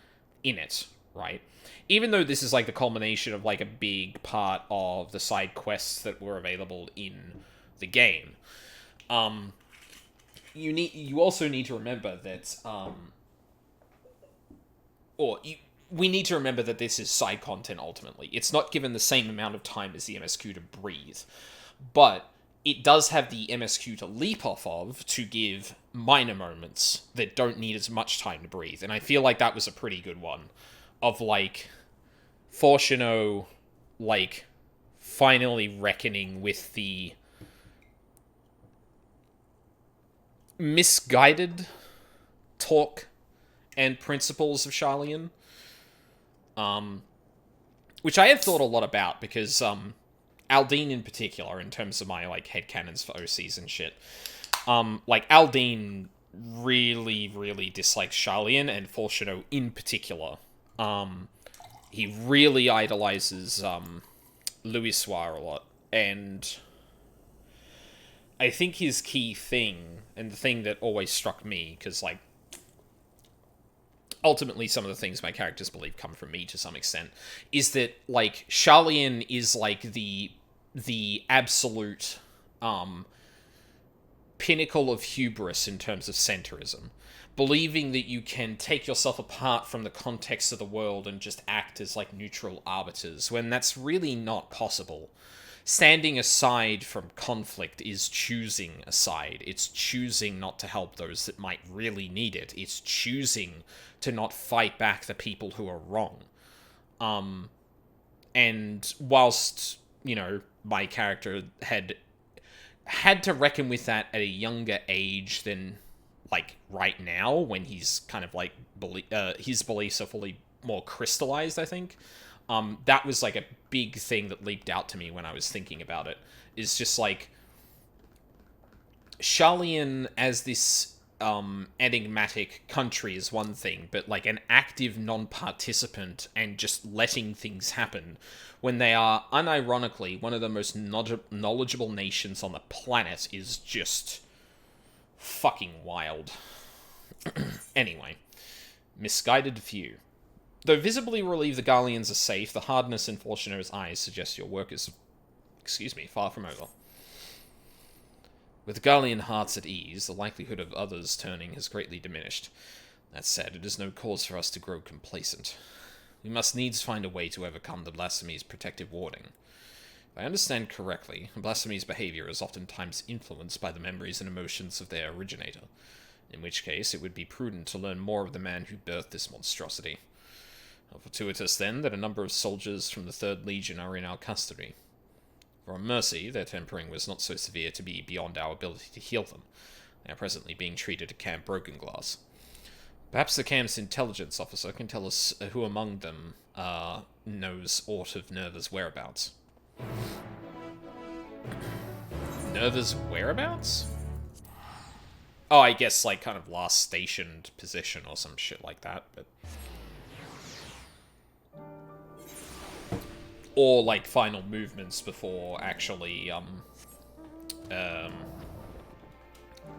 in it, right? Even though this is like the culmination of like a big part of the side quests that were available in the game. You also need to remember that we need to remember that this is side content ultimately. It's not given the same amount of time as the MSQ to breathe, but it does have the MSQ to leap off of to give minor moments that don't need as much time to breathe. And I feel like that was a pretty good one of like Fourchenault like finally reckoning with the misguided talk and principles of Charlian. Which I have thought a lot about because Aldine in particular, in terms of my like headcanons for OCs and shit, like Aldine really, really dislikes Charlian and Fourchenault in particular. He really idolizes Louis Soir a lot, and I think his key thing, and the thing that always struck me, because like ultimately some of the things my characters believe come from me to some extent, is that like Charlian is like the absolute pinnacle of hubris in terms of centrism, believing that you can take yourself apart from the context of the world and just act as like neutral arbiters when that's really not possible. Standing aside from conflict is choosing a side. It's choosing not to help those that might really need it. It's choosing to not fight back the people who are wrong. And whilst, you know, my character had to reckon with that at a younger age than, like, right now, when he's kind of, like, his beliefs are fully more crystallized, I think. That was, like, a big thing that leaped out to me when I was thinking about it. Is just, like, Charlian as this enigmatic country is one thing, but, like, an active non-participant and just letting things happen when they are, unironically, one of the most knowledgeable nations on the planet is just fucking wild. Anyway, misguided view. Though visibly relieved the Garleans are safe, the hardness in Fourchenault's eyes suggests your work is, far from over. With Garlean hearts at ease, the likelihood of others turning has greatly diminished. That said, it is no cause for us to grow complacent. We must needs find a way to overcome the blasphemy's protective warding. If I understand correctly, blasphemy's behavior is oftentimes influenced by the memories and emotions of their originator, in which case it would be prudent to learn more of the man who birthed this monstrosity. How fortuitous, then, that a number of soldiers from the 3rd Legion are in our custody. For a mercy, their tempering was not so severe to be beyond our ability to heal them. They are presently being treated at Camp Broken Glass. Perhaps the camp's intelligence officer can tell us who among them knows aught of Nerva's whereabouts. Nerva's whereabouts? Oh, I guess, like, kind of last stationed position or some shit like that, but... Or, like, final movements before actually,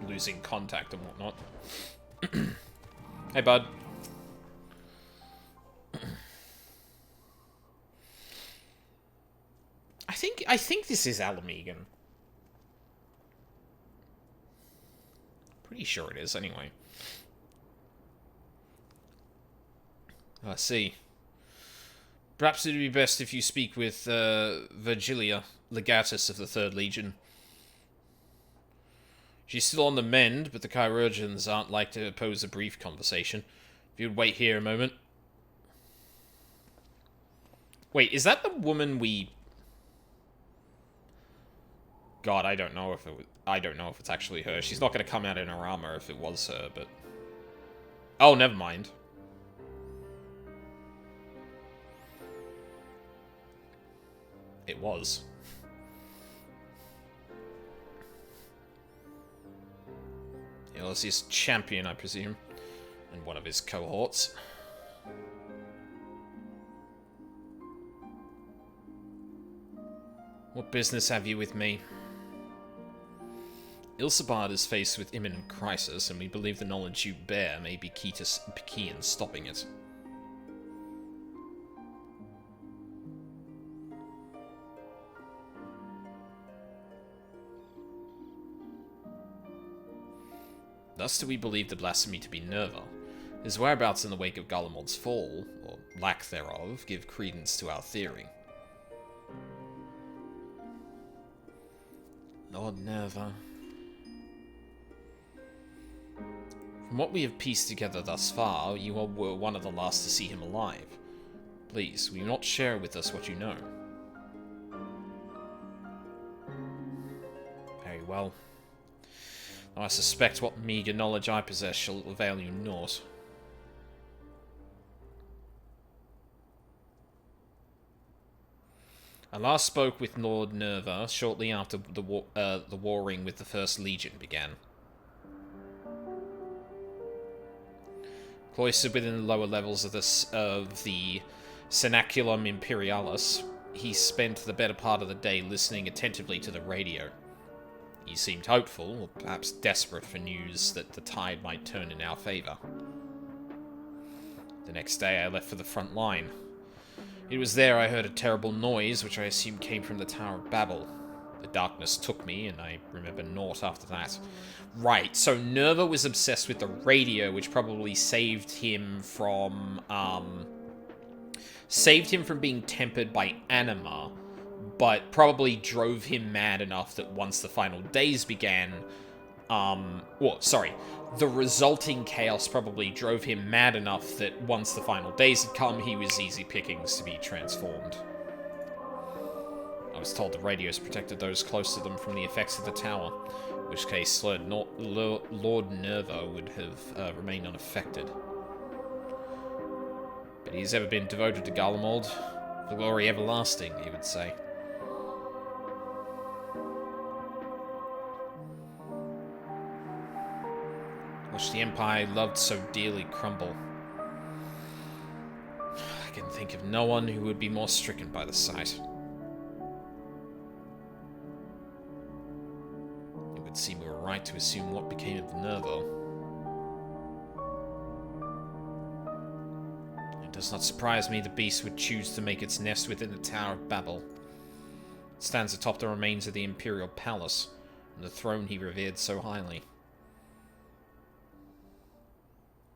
losing contact and whatnot. Hey, bud. I think this is Alamegan. Pretty sure it is, anyway. I see. Perhaps it would be best if you speak with Virgilia, legatus of the 3rd Legion. She's still on the mend, but the chirurgeons aren't like to oppose a brief conversation. If you'd wait here a moment. Wait, is that the woman we... God, I don't know if it's actually her. She's not going to come out in her armor if it was her, but... Oh, never mind. It was. Ulysses' champion, I presume. And one of his cohorts. What business have you with me? Ilsabard is faced with imminent crisis, and we believe the knowledge you bear may be key in stopping it. Thus do we believe the blasphemy to be Nerva. His whereabouts in the wake of Garlemald's fall, or lack thereof, give credence to our theory. Lord Nerva. From what we have pieced together thus far, you were one of the last to see him alive. Please, will you not share with us what you know? Very well. Though I suspect what meagre knowledge I possess shall avail you naught. I last spoke with Lord Nerva shortly after the warring with the First Legion began. Cloistered within the lower levels of the Cenaculum Imperialis, he spent the better part of the day listening attentively to the radio. He seemed hopeful, or perhaps desperate for news that the tide might turn in our favour. The next day I left for the front line. It was there I heard a terrible noise, which I assumed came from the Tower of Babel. The darkness took me, and I remember naught after that. Right, so Nerva was obsessed with the radio, which probably saved him from being tempered by anima, but probably drove him mad enough that once the final days began, the resulting chaos probably drove him mad enough that once the final days had come, he was easy pickings to be transformed. I was told the radios protected those close to them from the effects of the tower, in which case Lord Nerva would have remained unaffected. But he's ever been devoted to Garlemald, the glory everlasting, he would say. Which the Empire loved so dearly crumble. I can think of no one who would be more stricken by the sight. It would seem we were right to assume what became of Nerva. It does not surprise me the beast would choose to make its nest within the Tower of Babel. It stands atop the remains of the Imperial Palace, and the throne he revered so highly.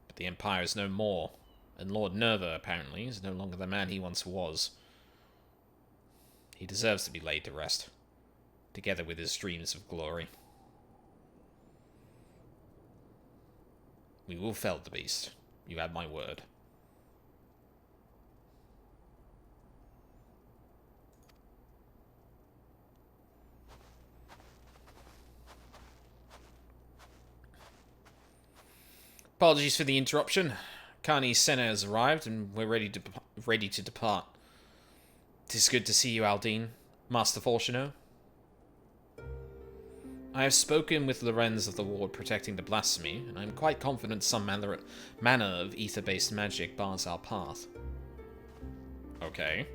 But the Empire is no more, and Lord Nerva, apparently, is no longer the man he once was. He deserves to be laid to rest, together with his dreams of glory. We will fell the beast. You have my word. Apologies for the interruption. Carney's Senna has arrived, and we're ready to depart. 'Tis good to see you, Aldine. Master Fourchenault. I have spoken with Lorenz of the ward protecting the blasphemy, and I am quite confident some manner of ether-based magic bars our path. Okay.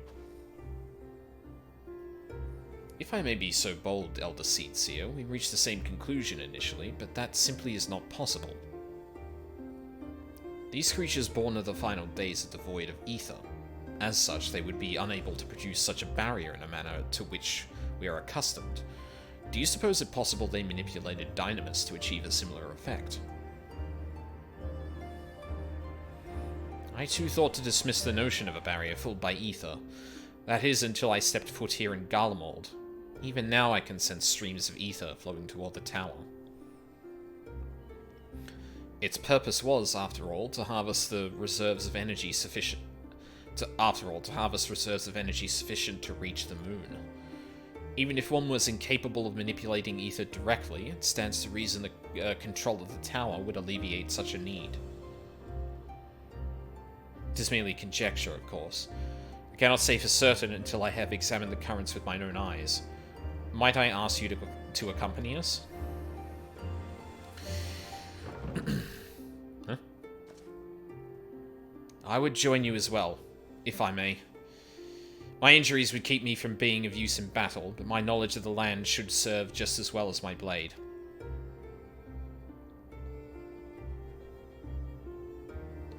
If I may be so bold, Elder Seedseer, we reached the same conclusion initially, but that simply is not possible. These creatures born of the final days are devoid of ether. As such, they would be unable to produce such a barrier in a manner to which we are accustomed. Do you suppose it possible they manipulated dynamis to achieve a similar effect? I too thought to dismiss the notion of a barrier filled by ether. That is, until I stepped foot here in Garlemald. Even now I can sense streams of ether flowing toward the tower. Its purpose was, after all, to harvest the reserves of energy sufficient to reach the moon. Even if one was incapable of manipulating ether directly, it stands to reason the control of the tower would alleviate such a need. It is merely conjecture, of course. I cannot say for certain until I have examined the currents with my own eyes. Might I ask you to accompany us? Huh? I would join you as well, if I may. My injuries would keep me from being of use in battle, but my knowledge of the land should serve just as well as my blade.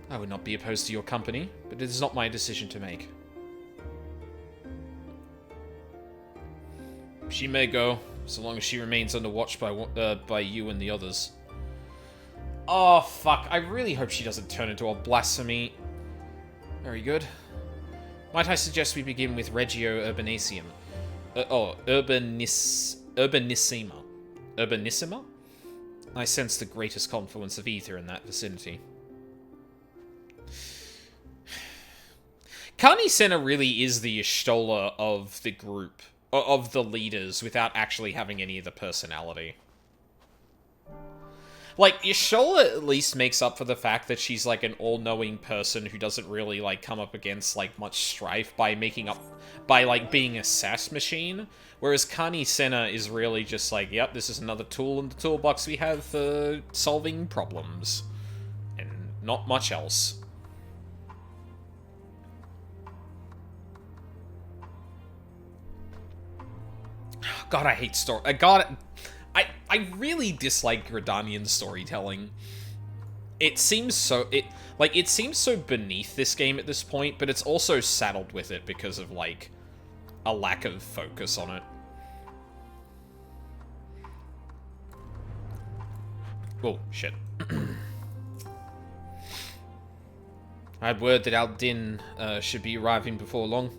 I would not be opposed to your company, but it is not my decision to make. She may go, so long as she remains under watch by you and the others. Oh, fuck. I really hope she doesn't turn into a blasphemy. Very good. Might I suggest we begin with Regio Urbanissima? Urbanissima. Urbanissima? I sense the greatest confluence of ether in that vicinity. Carney Senna really is the Y'shtola of the group, of the leaders, without actually having any of the personality. Like, Y'shtola at least makes up for the fact that she's, like, an all-knowing person who doesn't really, like, come up against, like, much strife by being a sass machine. Whereas Carney Senna is really just like, yep, this is another tool in the toolbox we have for solving problems. And not much else. God, I hate story. God, I really dislike Gridanian storytelling. It seems so it seems so beneath this game at this point, but it's also saddled with it because of like a lack of focus on it. Oh shit. I had word that Al-Din should be arriving before long.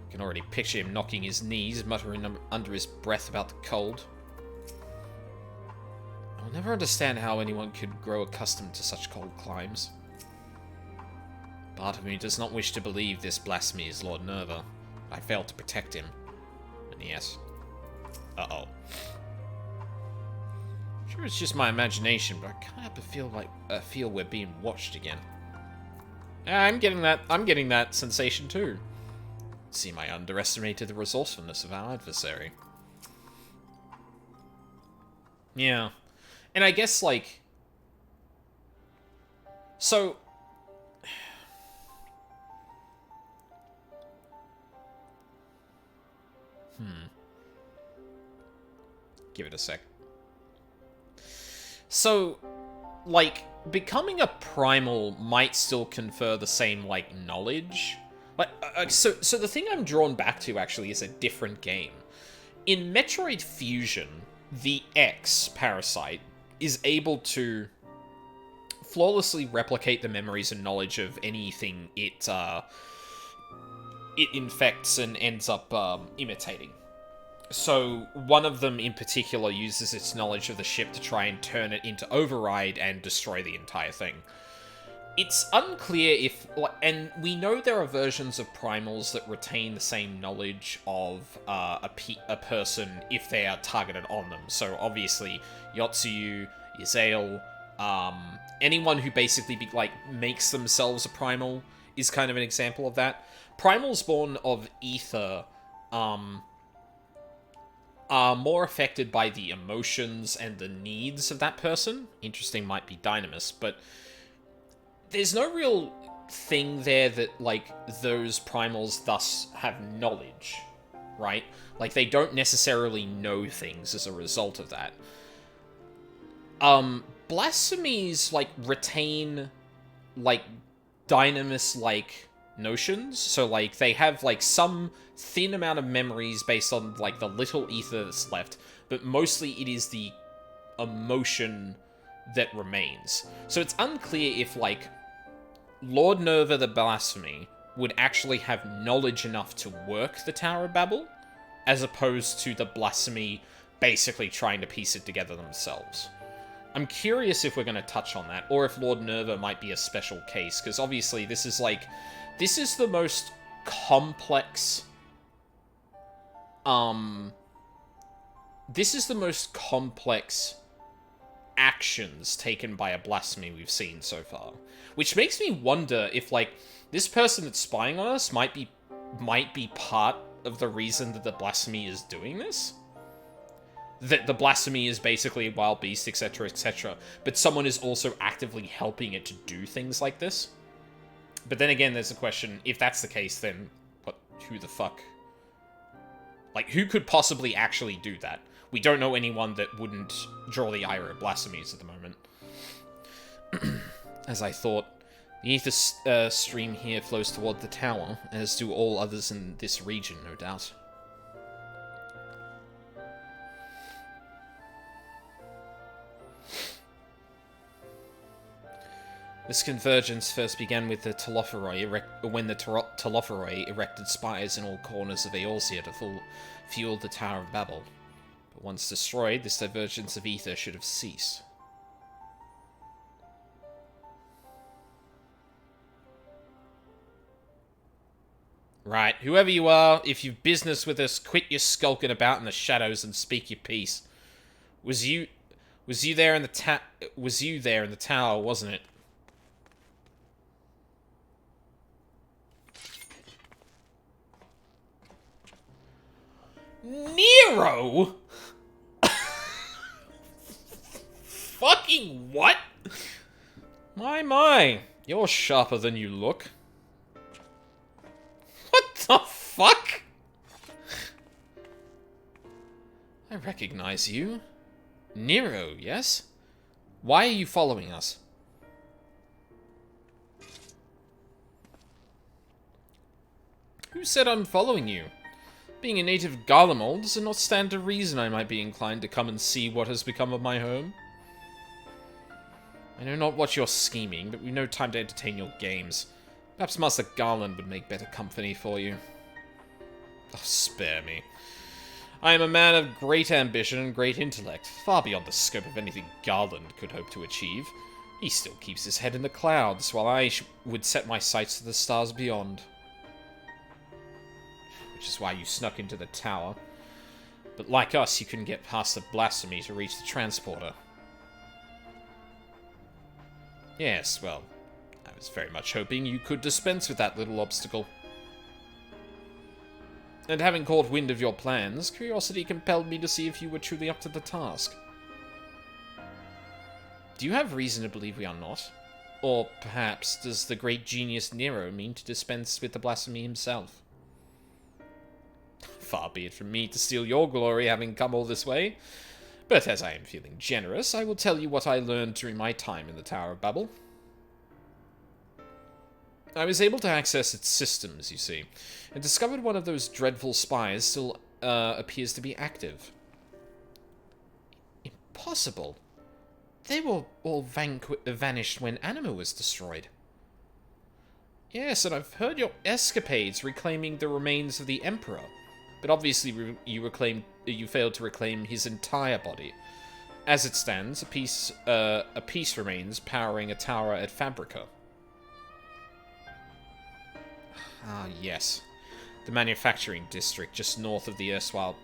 I can already picture him knocking his knees, muttering under his breath about the cold. I'll never understand how anyone could grow accustomed to such cold climes. Part of me does not wish to believe this blasphemy is Lord Nerva. I failed to protect him. And yes. Uh-oh. Sure, it's just my imagination, but I can't help but feel we're being watched again. I'm getting that sensation too. Seem I underestimated the resourcefulness of our adversary. Yeah. And I guess, like... So... Give it a sec. So, like, becoming a primal might still confer the same, like, knowledge. Like, so the thing I'm drawn back to, actually, is a different game. In Metroid Fusion, the X parasite is able to flawlessly replicate the memories and knowledge of anything it infects and ends up imitating. So one of them in particular uses its knowledge of the ship to try and turn it into override and destroy the entire thing. It's unclear if... And we know there are versions of primals that retain the same knowledge of a person if they are targeted on them. So obviously, Yotsuyu, Yzael, anyone who basically makes themselves a primal is kind of an example of that. Primals born of ether are more affected by the emotions and the needs of that person. Interesting might be Dynamis, but there's no real thing there that, like, those primals thus have knowledge, right? Like, they don't necessarily know things as a result of that. Blasphemies, like, retain, like, Dynamis-like notions. So, like, they have, like, some thin amount of memories based on, like, the little ether that's left, but mostly it is the emotion that remains. So it's unclear if, like, Lord Nerva the Blasphemy would actually have knowledge enough to work the Tower of Babel, as opposed to the Blasphemy basically trying to piece it together themselves. I'm curious if we're going to touch on that, or if Lord Nerva might be a special case, because obviously this is the most complex... This is the most complex actions taken by a blasphemy we've seen so far. Which makes me wonder if, like, this person that's spying on us might be part of the reason that the blasphemy is doing this. That the blasphemy is basically a wild beast, etc., etc. But someone is also actively helping it to do things like this. But then again, there's a question, if that's the case, then who the fuck? Like, who could possibly actually do that? We don't know anyone that wouldn't draw the ire of blasphemies at the moment. As I thought, the ether stream here flows toward the tower, as do all others in this region, no doubt. This convergence first began with the when the Telophoroi erected spires in all corners of Eorzea to fuel the Tower of Babel. But once destroyed, this divergence of ether should have ceased. Right, whoever you are, if you've business with us, quit your skulking about in the shadows and speak your piece. Was you there in the tower, wasn't it? Nero? Fucking what? My, you're sharper than you look. What the fuck? I recognize you. Nero, yes? Why are you following us? Who said I'm following you? Being a native of Garlemald, does it not stand to reason I might be inclined to come and see what has become of my home? I know not what you're scheming, but we've no time to entertain your games. Perhaps Master Garland would make better company for you. Oh, spare me. I am a man of great ambition and great intellect, far beyond the scope of anything Garland could hope to achieve. He still keeps his head in the clouds, while I would set my sights to the stars beyond. Which is why you snuck into the tower. But like us, you couldn't get past the blasphemy to reach the transporter. Yes, well, I was very much hoping you could dispense with that little obstacle. And having caught wind of your plans, curiosity compelled me to see if you were truly up to the task. Do you have reason to believe we are not? Or, perhaps, does the great genius Nero mean to dispense with the blasphemy himself? Far be it from me to steal your glory, having come all this way. But as I am feeling generous, I will tell you what I learned during my time in the Tower of Babel. I was able to access its systems, you see, and discovered one of those dreadful spies still appears to be active. Impossible. They were all vanished when Anima was destroyed. Yes, and I've heard your escapades reclaiming the remains of the Emperor. But obviously you failed to reclaim his entire body. As it stands, a piece remains powering a tower at Fabrica. Ah, yes. The manufacturing district just north of the erstwhile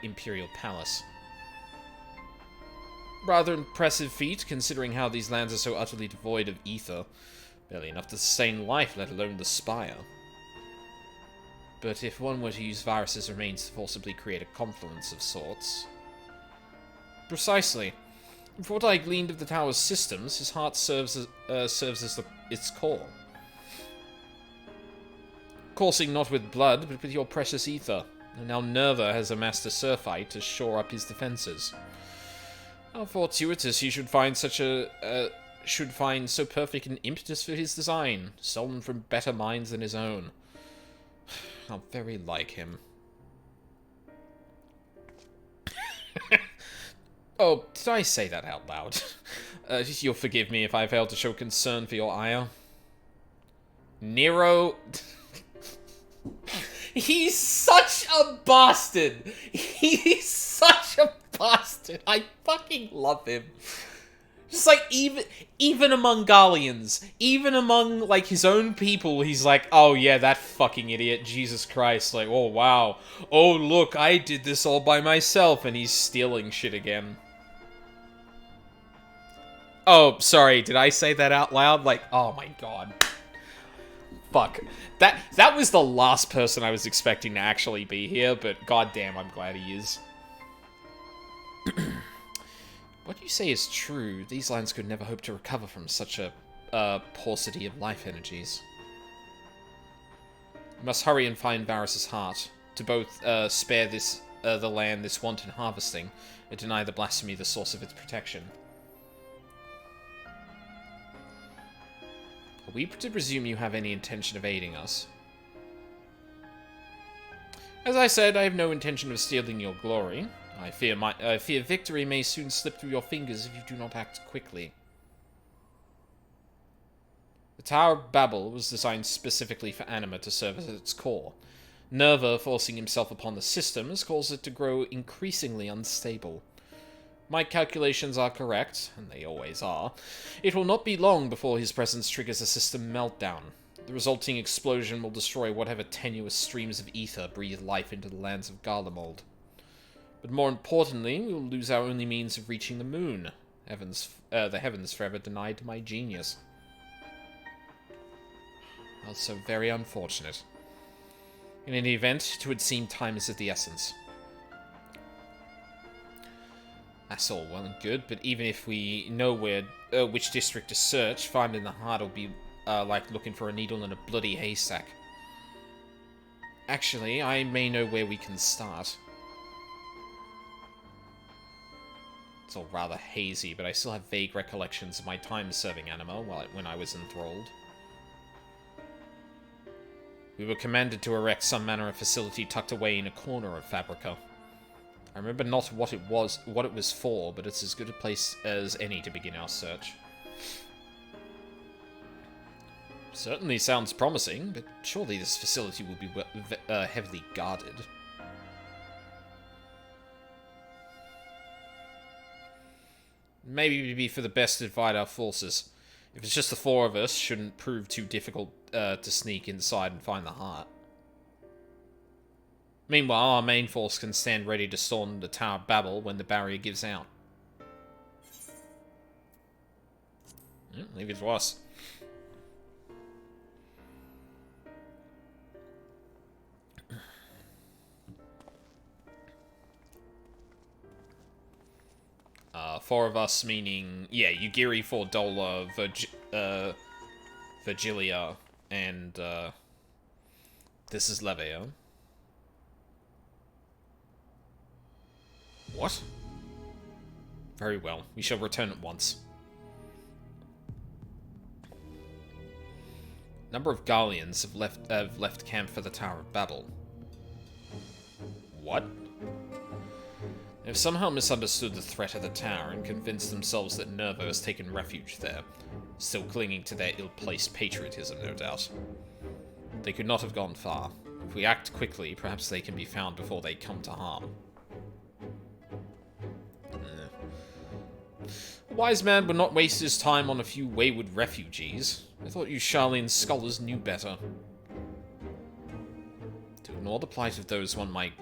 Imperial Palace. Rather impressive feat, considering how these lands are so utterly devoid of ether. Barely enough to sustain life, let alone the spire. But if one were to use Varus's remains to forcibly create a confluence of sorts... Precisely. From what I gleaned of the tower's systems, his heart serves as its core. Coursing not with blood, but with your precious ether. And now Nerva has amassed a Surfite to shore up his defenses. How fortuitous he should find so perfect an impetus for his design, stolen from better minds than his own. How very like him. Oh, did I say that out loud? You'll forgive me if I fail to show concern for your ire. Nero... He's such a bastard! He's such a bastard! I fucking love him. Just like, even among Garleans, even among, like, his own people, he's like, oh yeah, that fucking idiot, Jesus Christ, like, oh wow, oh look, I did this all by myself, and he's stealing shit again. Oh, sorry, did I say that out loud? Like, oh my god. Fuck. That was the last person I was expecting to actually be here, but goddamn, I'm glad he is. What you say is true. These lands could never hope to recover from such a paucity of life energies. We must hurry and find Varus's heart, to both spare the land this wanton harvesting, and deny the blasphemy the source of its protection. Are we to presume you have any intention of aiding us? As I said, I have no intention of stealing your glory. I fear victory may soon slip through your fingers if you do not act quickly. Tower of Babel was designed specifically for Anima to serve as its core. Nerva forcing himself upon the system has caused it to grow increasingly unstable. My calculations are correct, and they always are. It will not be long before his presence triggers a system meltdown. The resulting explosion will destroy whatever tenuous streams of ether breathe life into the lands of Garlemald. But more importantly, we will lose our only means of reaching the moon. The heavens forever denied to my genius. Also very unfortunate. In any event, it would seem time is of the essence. That's all well and good, but even if we know which district to search, finding the heart will be like looking for a needle in a bloody haystack. Actually, I may know where we can start. It's all rather hazy, but I still have vague recollections of my time serving Anima when I was enthralled. We were commanded to erect some manner of facility tucked away in a corner of Fabrica. I remember not what it was for, but it's as good a place as any to begin our search. Certainly sounds promising, but surely this facility will be heavily guarded. Maybe it'd be for the best to divide our forces. If it's just the four of us, shouldn't prove too difficult to sneak inside and find the heart. Meanwhile, our main force can stand ready to storm the Tower of Babel when the barrier gives out. Yeah, leave it to us. Four of us, meaning, yeah, Yugiri, Fordola, Virgilia, and, this is Levia. What? Very well. We shall return at once. A number of Garleans have left camp for the Tower of Babel. What? They've somehow misunderstood the threat of the tower and convinced themselves that Nervo has taken refuge there, still clinging to their ill-placed patriotism, no doubt. They could not have gone far. If we act quickly, perhaps they can be found before they come to harm. A wise man would not waste his time on a few wayward refugees. I thought you Charlian scholars knew better. To ignore the plight of those one might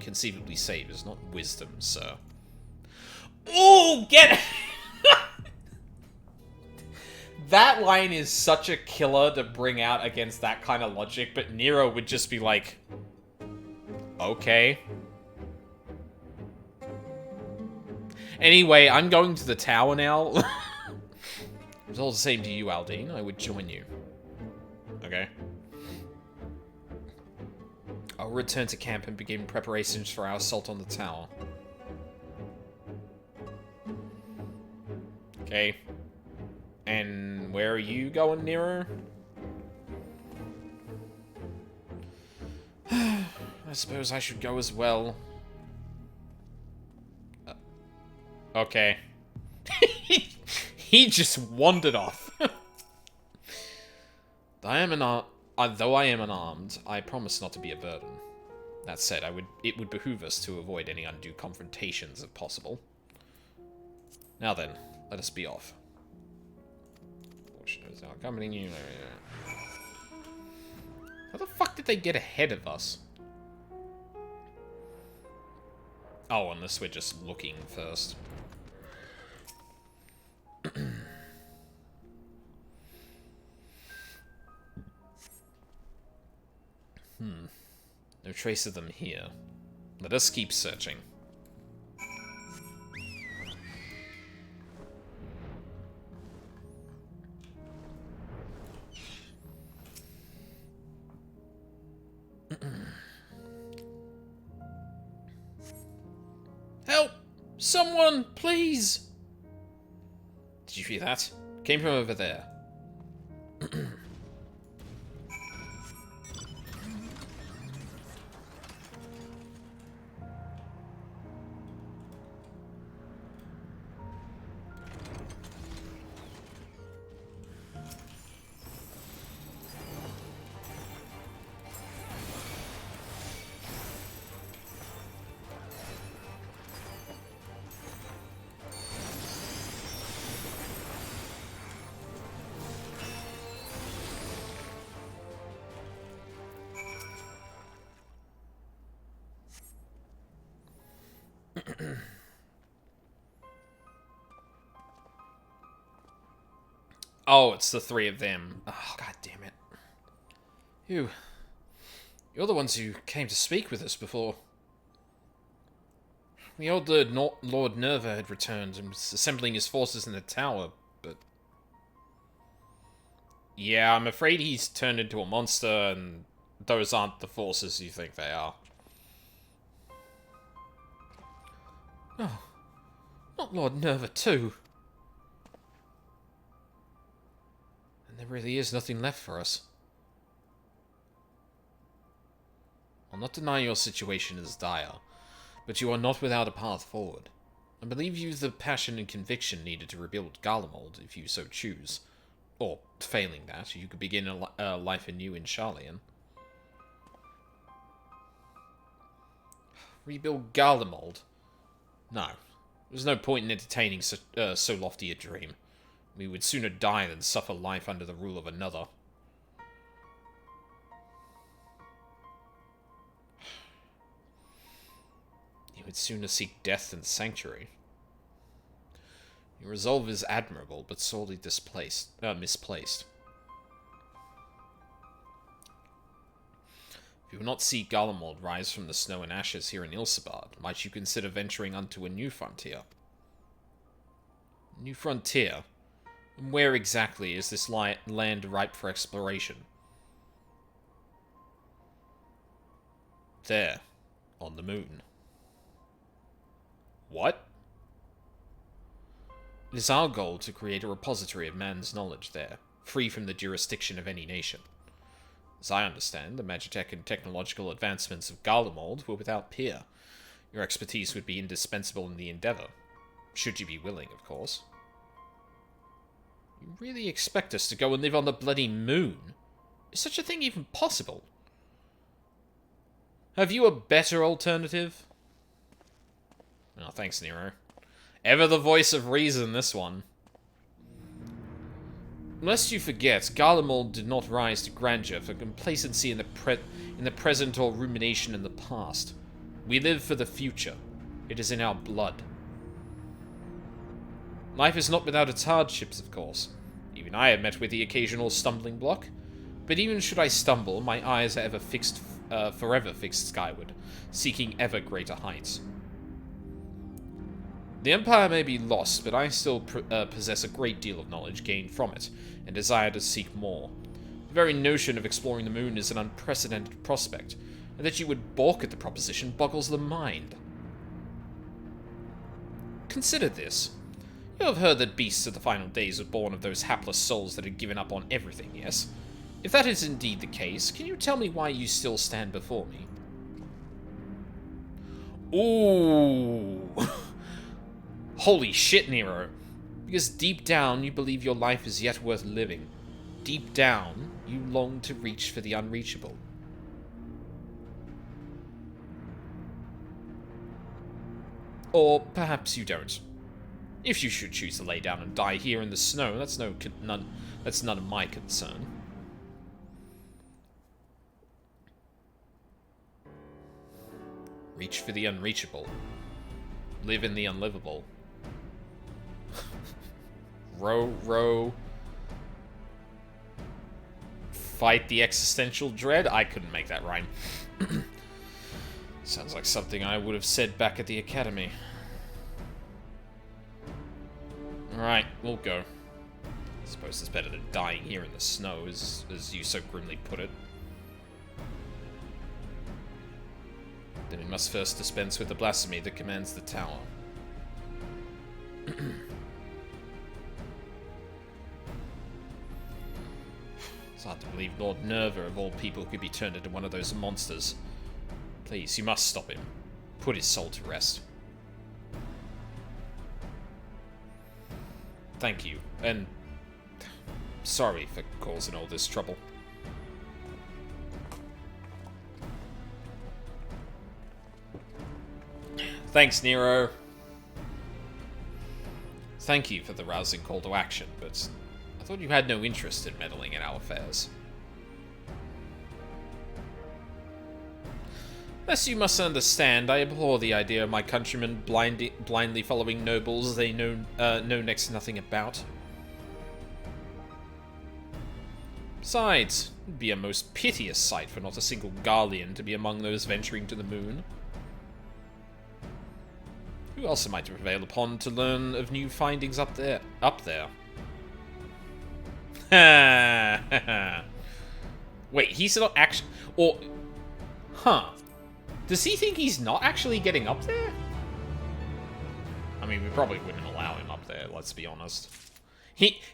conceivably save is not wisdom, sir. Ooh, get it! That line is such a killer to bring out against that kind of logic, but Nero would just be like, okay. Anyway, I'm going to the tower now. It's all the same to you, Aldine. I would join you. Okay. I'll return to camp and begin preparations for our assault on the tower. Okay. And where are you going, Nero? I suppose I should go as well. Okay. He just wandered off. Though I am unarmed, I promise not to be a burden. That said, it would behoove us to avoid any undue confrontations if possible. Now then, let us be off. Fourchenault are accompanying you. How the fuck did they get ahead of us? Oh, unless we're just looking first. No trace of them here. Let us keep searching. Help! Someone, please! Did you hear that? Came from over there. Oh, it's the three of them. Oh, god damn it. You're the ones who came to speak with us before. The old Lord Nerva had returned and was assembling his forces in the tower, but... Yeah, I'm afraid he's turned into a monster, and those aren't the forces you think they are. Oh, not Lord Nerva too. And there really is nothing left for us. I'll not deny your situation is dire, but you are not without a path forward. I believe you've the passion and conviction needed to rebuild Garlemald, if you so choose. Or, failing that, you could begin a life anew in Charlian. Rebuild Garlemald? No. There's no point in entertaining so lofty a dream. We would sooner die than suffer life under the rule of another. You would sooner seek death than sanctuary. Your resolve is admirable, but sorely misplaced. If you will not see Garlemald rise from the snow and ashes here in Ilsebard, might you consider venturing unto a new frontier? New frontier? And where exactly is this land ripe for exploration? There, on the moon. What? It is our goal to create a repository of man's knowledge there, free from the jurisdiction of any nation. As I understand, the magitech and technological advancements of Garlemald were without peer. Your expertise would be indispensable in the endeavor. Should you be willing, of course. You really expect us to go and live on the bloody moon? Is such a thing even possible? Have you a better alternative? Oh, thanks, Nero. Ever the voice of reason, this one. Lest you forget, Garlemald did not rise to grandeur for complacency in the present or rumination in the past. We live for the future. It is in our blood. Life is not without its hardships, of course. Even I have met with the occasional stumbling block. But even should I stumble, my eyes are forever fixed skyward, seeking ever greater heights. The Empire may be lost, but I still possess a great deal of knowledge gained from it, and desire to seek more. The very notion of exploring the moon is an unprecedented prospect, and that you would balk at the proposition boggles the mind. Consider this. You have heard that beasts of the final days were born of those hapless souls that had given up on everything, yes? If that is indeed the case, can you tell me why you still stand before me? Ooh... Holy shit, Nero. Because deep down, you believe your life is yet worth living. Deep down, you long to reach for the unreachable. Or perhaps you don't. If you should choose to lay down and die here in the snow, that's none of my concern. Reach for the unreachable. Live in the unlivable. Row. Fight the existential dread? I couldn't make that rhyme. Sounds like something I would have said back at the academy. Alright, we'll go. I suppose it's better than dying here in the snow, as you so grimly put it. Then we must first dispense with the blasphemy that commands the tower. It's hard to believe Lord Nerva, of all people, could be turned into one of those monsters. Please, you must stop him. Put his soul to rest. Thank you, and sorry for causing all this trouble. Thanks, Nero. Thank you for the rousing call to action, but I thought you had no interest in meddling in our affairs. Thus you must understand, I abhor the idea of my countrymen blindly following nobles they know next to nothing about. Besides, it'd be a most piteous sight for not a single Garlean to be among those venturing to the moon. Who else am I to prevail upon to learn of new findings up there? Wait, he's not actually... Or... Huh. Does he think he's not actually getting up there? I mean, we probably wouldn't allow him up there, let's be honest.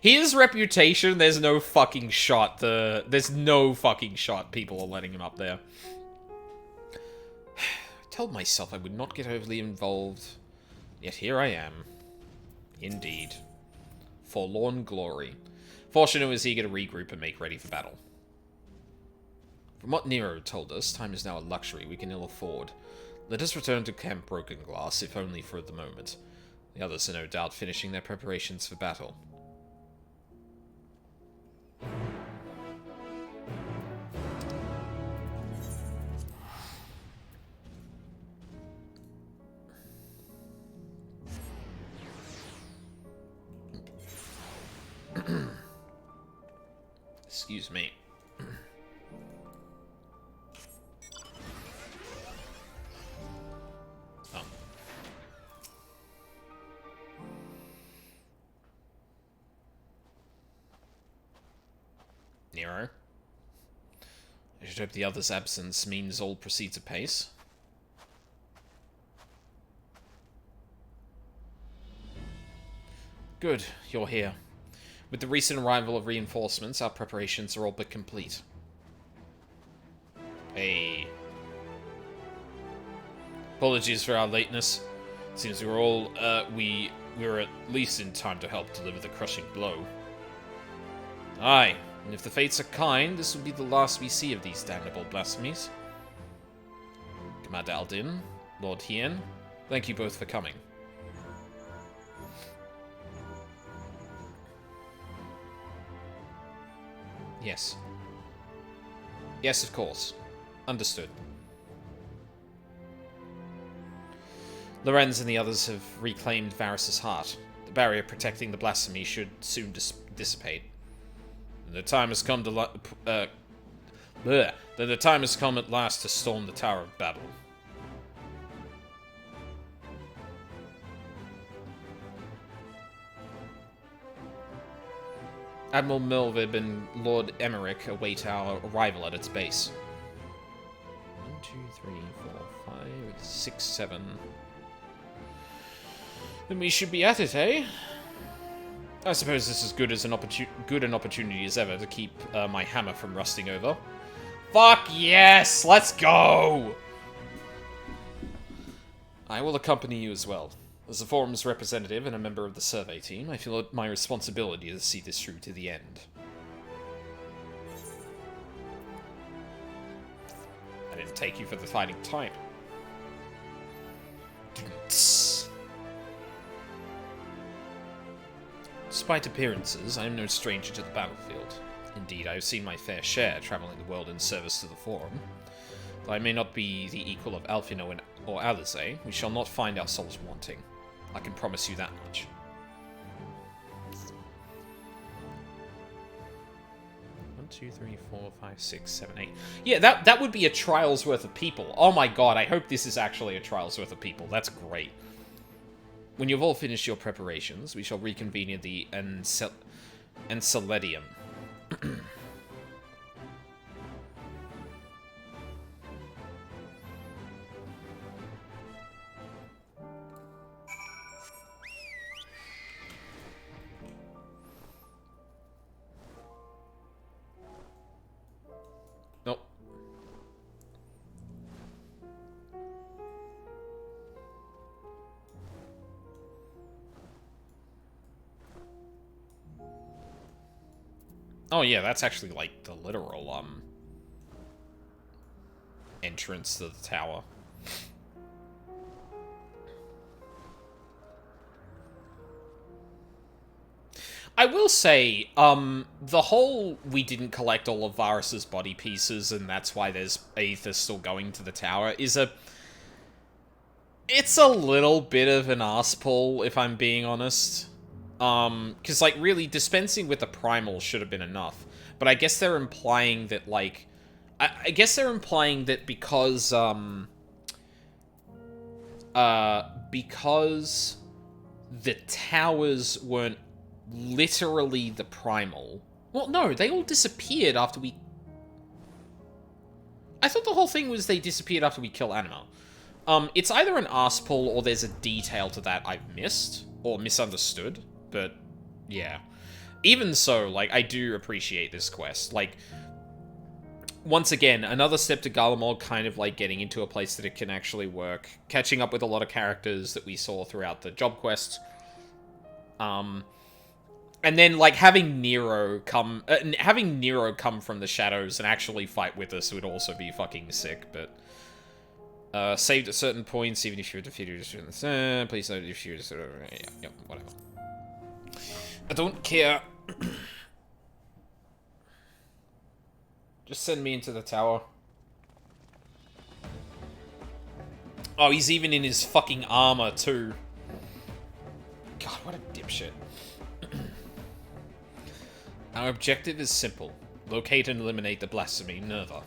His reputation, there's no fucking shot. There's no fucking shot people are letting him up there. I told myself I would not get overly involved. Yet here I am. Indeed. Forlorn glory. Fourchenault is eager to regroup and make ready for battle. From what Nero told us, time is now a luxury we can ill afford. Let us return to Camp Broken Glass, if only for the moment. The others are no doubt finishing their preparations for battle. Excuse me. Oh. Nero. I should hope the other's absence means all proceeds apace. Good, you're here. With the recent arrival of reinforcements, our preparations are all but complete. Hey. Apologies for our lateness. Seems we were all, we were at least in time to help deliver the crushing blow. Aye, and if the fates are kind, this will be the last we see of these damnable blasphemies. Commander Aldin, Lord Hien, thank you both for coming. Yes. Yes, of course. Understood. Lorenz and the others have reclaimed Varys' heart. The barrier protecting the blasphemy should soon dissipate. And the time has come to then the time has come at last to storm the Tower of Babel. Admiral Milvib and Lord Emmerich await our arrival at its base. 1, 2, 3, 4, 5, 6, 7. Then we should be at it, eh? I suppose this is good as an opportunity as ever to keep my hammer from rusting over. Fuck yes! Let's go! I will accompany you as well. As a forum's representative and a member of the survey team, I feel it my responsibility to see this through to the end. I didn't take you for the fighting type. Despite appearances, I am no stranger to the battlefield. Indeed, I have seen my fair share traveling the world in service to the Forum. Though I may not be the equal of Alphino or Alizé, we shall not find ourselves wanting. I can promise you that much. One, 2, 3, 4, 5, 6, 7, 8. Yeah, that would be a trial's worth of people. Oh my god, I hope this is actually a trial's worth of people. That's great. When you've all finished your preparations, we shall reconvene at the Enceladium. Nope. Oh yeah, that's actually like the literal entrance to the tower. I will say, the whole we didn't collect all of Varys's body pieces and that's why there's Aether still going to the tower is it's a little bit of an arse pull, if I'm being honest. Because, like, really, dispensing with the primal should have been enough. But I guess they're implying that, like... I guess they're implying that because the towers weren't literally the primal... Well, no, they all disappeared after we... I thought the whole thing was they disappeared after we kill Anima. It's either an arse pull or there's a detail to that I've missed or misunderstood, but yeah. Even so, like, I do appreciate this quest. Like, once again, another step to Garlemald kind of, like, getting into a place that it can actually work. Catching up with a lot of characters that we saw throughout the job quest. And then, like, having Nero come from the shadows and actually fight with us would also be fucking sick, but... saved at certain points, even if you're defeated, please note if you're yeah, whatever. I don't care. Just send me into the tower. Oh, he's even in his fucking armor, too. God, what a dipshit. Our objective is simple. Locate and eliminate the blasphemy, Nerva.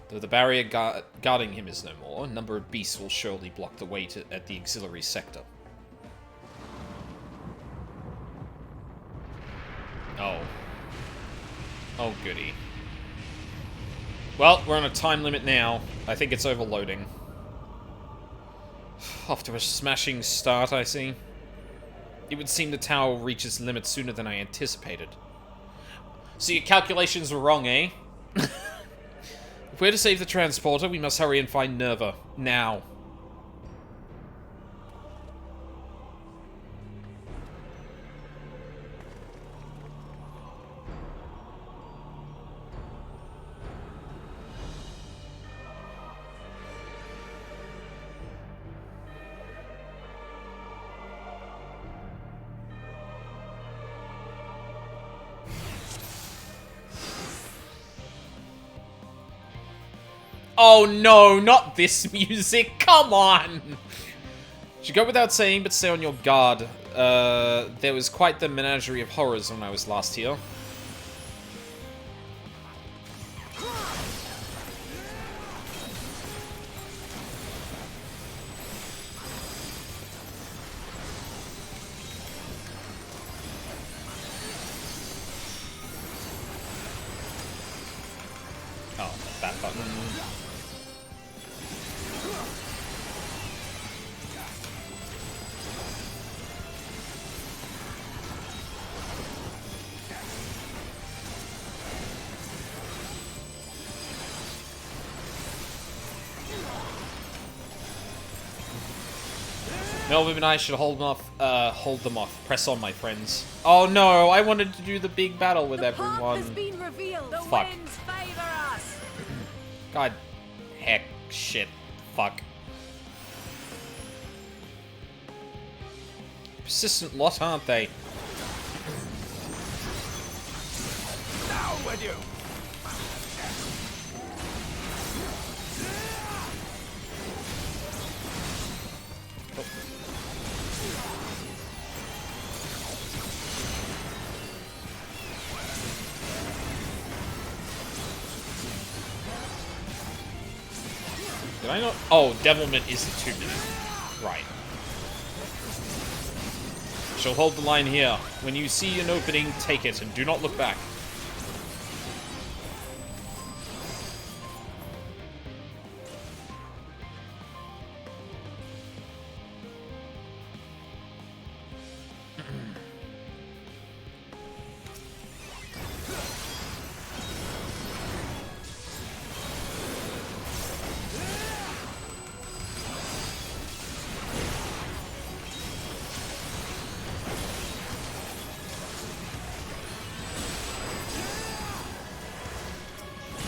Though the barrier guarding him is no more, a number of beasts will surely block the way at the auxiliary sector. Oh. Oh, goody. Well, we're on a time limit now. I think it's overloading. Off to a smashing start, I see. It would seem the tower will reach its limit sooner than I anticipated. So your calculations were wrong, eh? If we're to save the transporter, we must hurry and find Nerva. Now. Oh no, not this music, come on! Should go without saying, but stay on your guard. There was quite the menagerie of horrors when I was last here. Oh, that button. Melvin and I should hold them off. Press on, my friends. Oh no, I wanted to do the big battle with everyone. Has been revealed. The Fuck. winds favor us. God. Heck. Shit. Fuck. Persistent lot, aren't they? Down with you! Did I not? Oh, Devilment is the 2 minute. Right. She'll hold the line here. When you see an opening, take it and do not look back.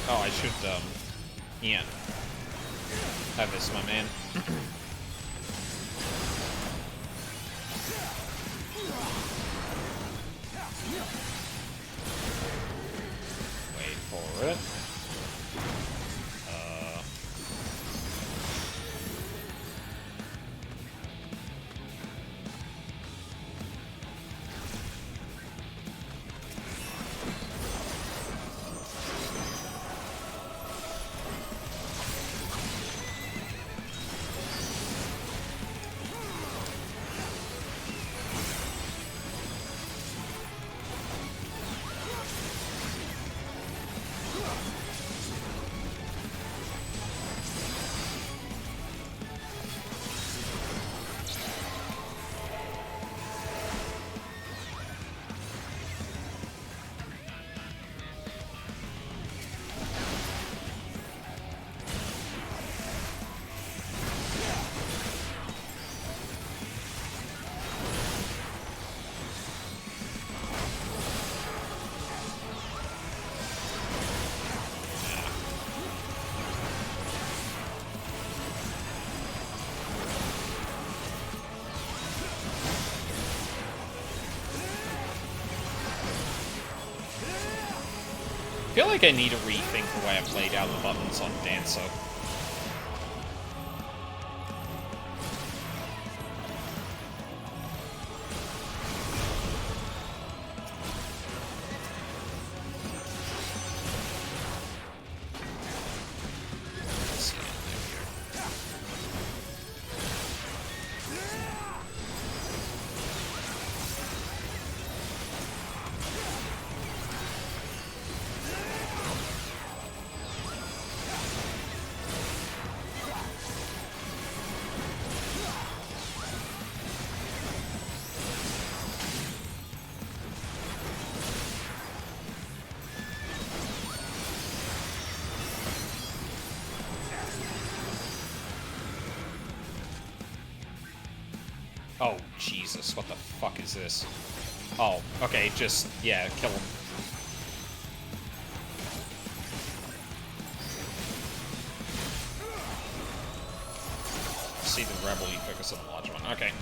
Oh, I should, yeah. Have this, my man. Wait for it. feel like I need to rethink the way I've laid out the buttons on Dancer. Oh, Jesus, what the fuck is this? Oh, okay, just, yeah, kill him. See the rebel, you focus on the large one. Okay.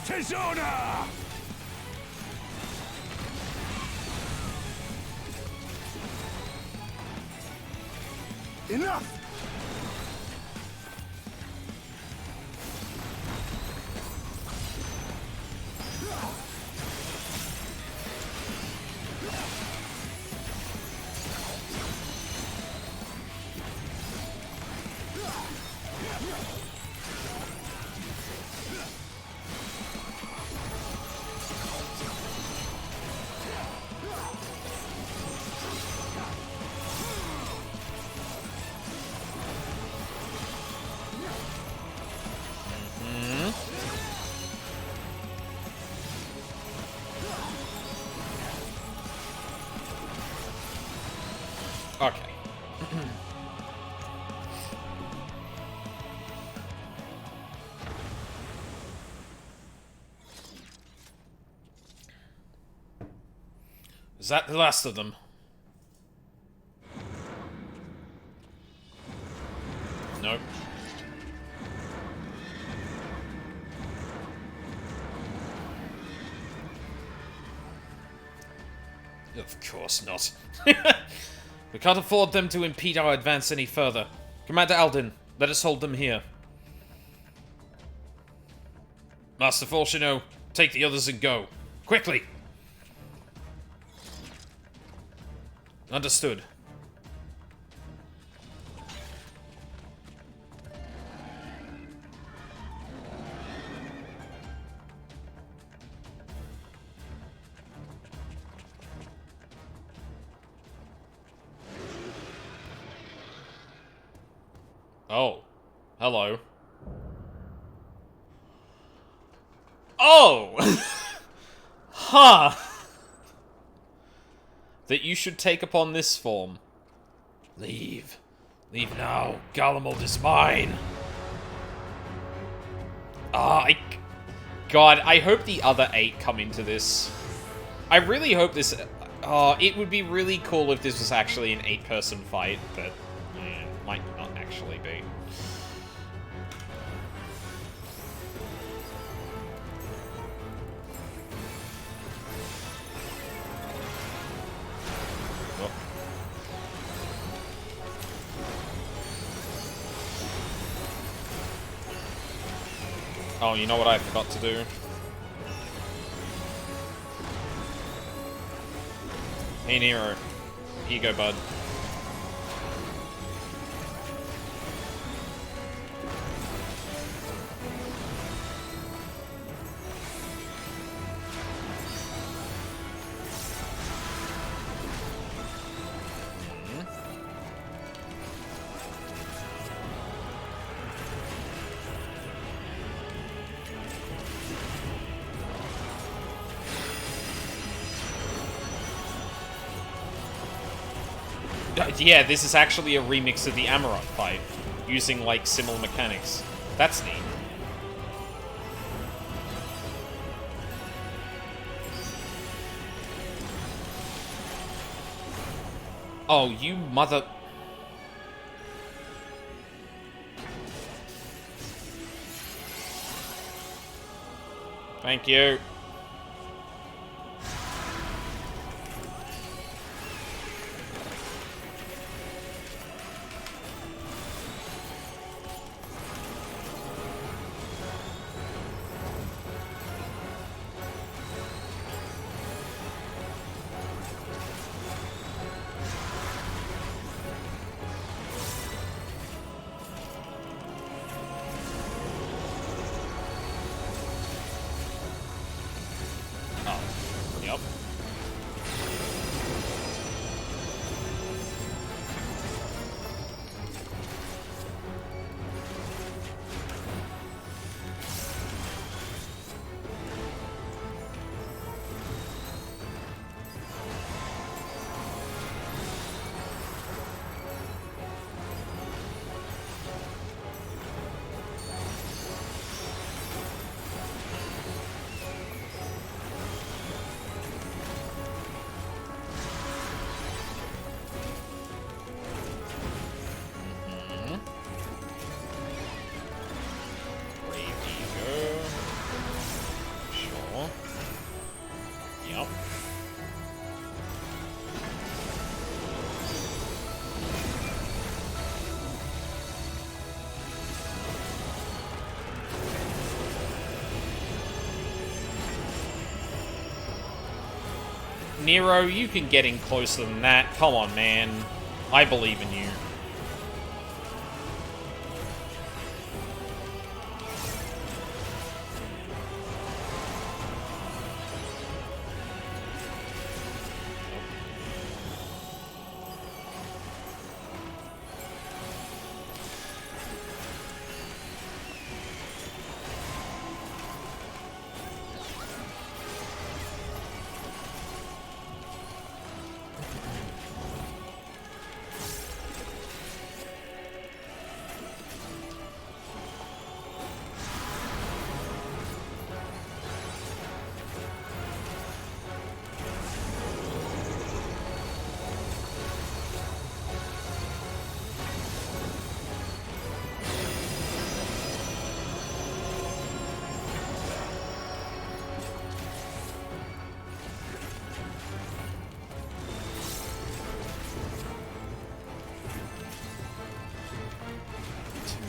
Tizona! Enough! Okay. Is that the last of them? Nope. Of course not. We can't afford them to impede our advance any further. Commander Alden, let us hold them here. Master Fourchenault, take the others and go. Quickly! Understood. Oh. Hello. Oh! Huh! That you should take upon this form. Leave. Leave now. Garlemald is mine. God, I hope the other 8 come into this. I really hope this... it would be really cool if this was actually an 8-person fight, but... might not actually be. Oh, you know what I forgot to do? Hey, Nero. Here you go, bud. Yeah, this is actually a remix of the Amarok fight, using, like, similar mechanics. That's neat. Oh, you mother... Thank you. Yep. Yep. Nero, you can get in closer than that. Come on, man. I believe in you.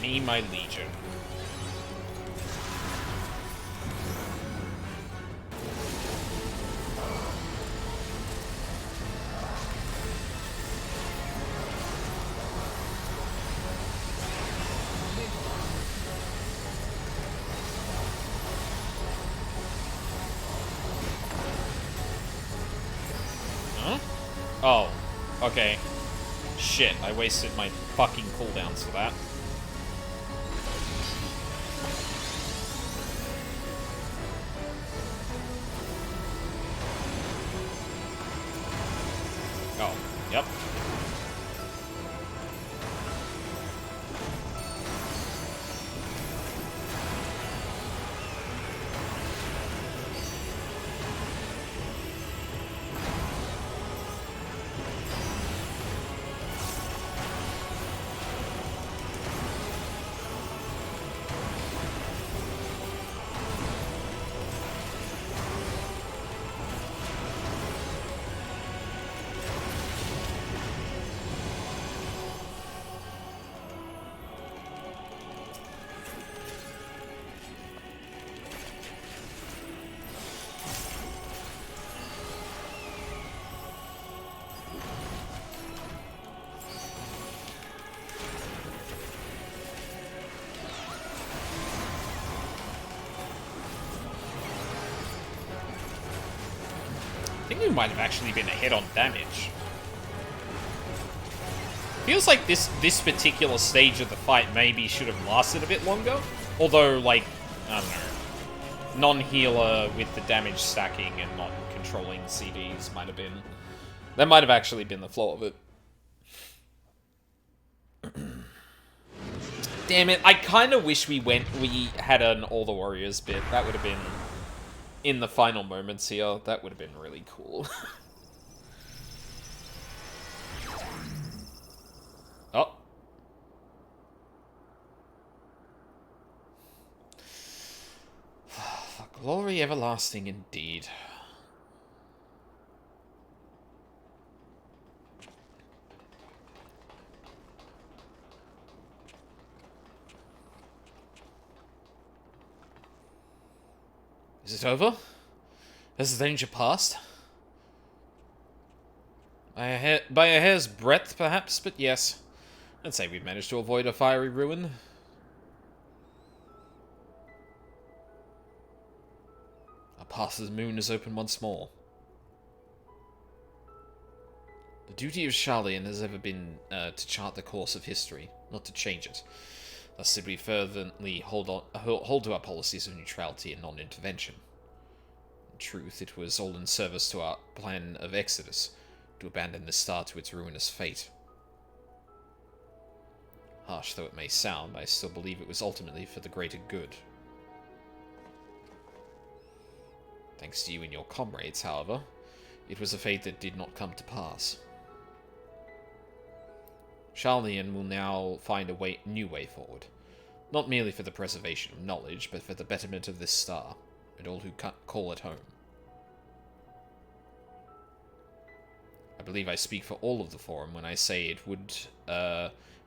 Me, my legion. Huh? Oh, okay. Shit, I wasted my fucking cooldowns for that. Oh, yep. I think we might have actually been ahead on damage. Feels like this particular stage of the fight maybe should have lasted a bit longer. Although, like, I don't know. Non-healer with the damage stacking and not controlling CDs might have been... That might have actually been the flaw of it. Damn it, I kind of wish we had an All the Warriors bit. That would have been... In the final moments here, that would have been really cool. Oh. Fuck, Glory everlasting indeed. Is it over? Has the danger passed? By a hair's breadth, perhaps, but yes. I'd say we've managed to avoid a fiery ruin. Our path to the moon is open once more. The duty of Charlian has ever been to chart the course of history, not to change it. Thus did we fervently hold to our policies of neutrality and non-intervention. In truth, it was all in service to our plan of exodus, to abandon the star to its ruinous fate. Harsh though it may sound, I still believe it was ultimately for the greater good. Thanks to you and your comrades, however, it was a fate that did not come to pass. Charlian will now find a new way forward, not merely for the preservation of knowledge, but for the betterment of this star, and all who call it home. I believe I speak for all of the Forum when I say it would